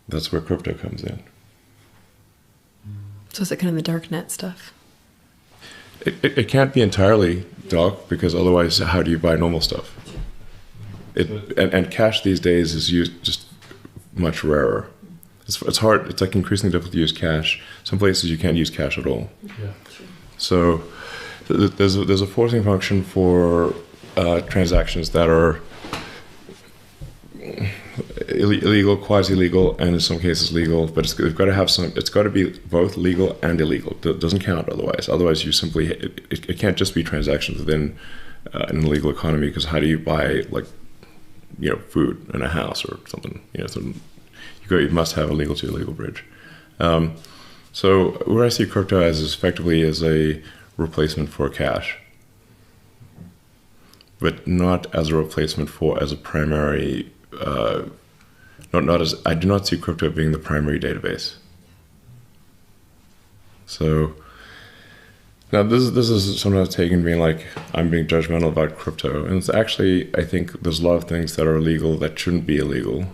That's where crypto comes in. So is it kind of the dark net stuff? It can't be entirely dark, because otherwise how do you buy normal stuff? And cash these days is used just much rarer. It's hard. It's like increasingly difficult to use cash. Some places you can't use cash at all. Yeah. So there's a forcing function for transactions that are illegal, quasi-legal, and in some cases legal. But it's got to have some. It's got to be both legal and illegal. It doesn't count otherwise. Otherwise, you simply it can't just be transactions within an illegal economy. Because how do you buy, like, food in a house or something? You must have a legal to illegal bridge. So what I see crypto as is effectively as a replacement for cash, but not as a replacement for as a primary. Not as I do not see crypto being the primary database. So now this is sometimes taken being like I'm being judgmental about crypto, and it's actually, I think there's a lot of things that are illegal that shouldn't be illegal.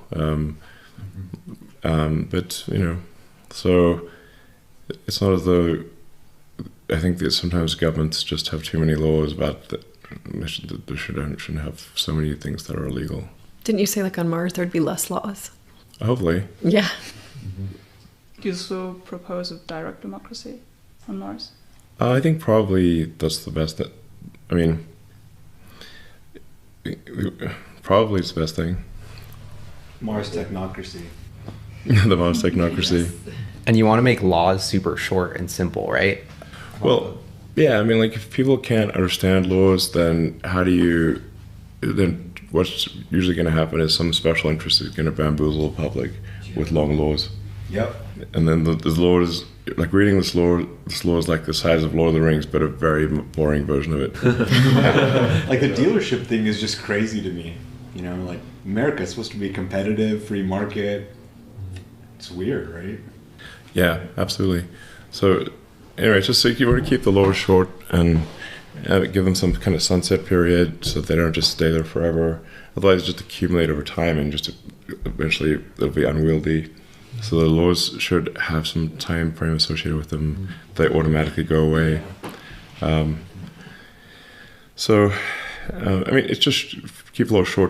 But so it's not as though I think that sometimes governments just have too many laws about that. They shouldn't have so many things that are illegal. Didn't you say like on Mars there'd be less laws? Hopefully. Yeah. Do you still propose a direct democracy on Mars? I think probably that's the best. Probably it's the best thing. Mars technocracy. The Mars technocracy. And you want to make laws super short and simple, right? Well, yeah. Like if people can't understand laws, then what's usually going to happen is some special interest is going to bamboozle the public with long laws. Yep. And then the laws, like reading this law is like the size of Lord of the Rings, but a very boring version of it. Like the dealership thing is just crazy to me. Like America's supposed to be competitive, free market. It's weird, right? Yeah, absolutely. So anyway, just so you want to keep the laws short and give them some kind of sunset period so that they don't just stay there forever. Otherwise, just accumulate over time and just eventually it'll be unwieldy. So the laws should have some time frame associated with them. They automatically go away. It's just keep the laws short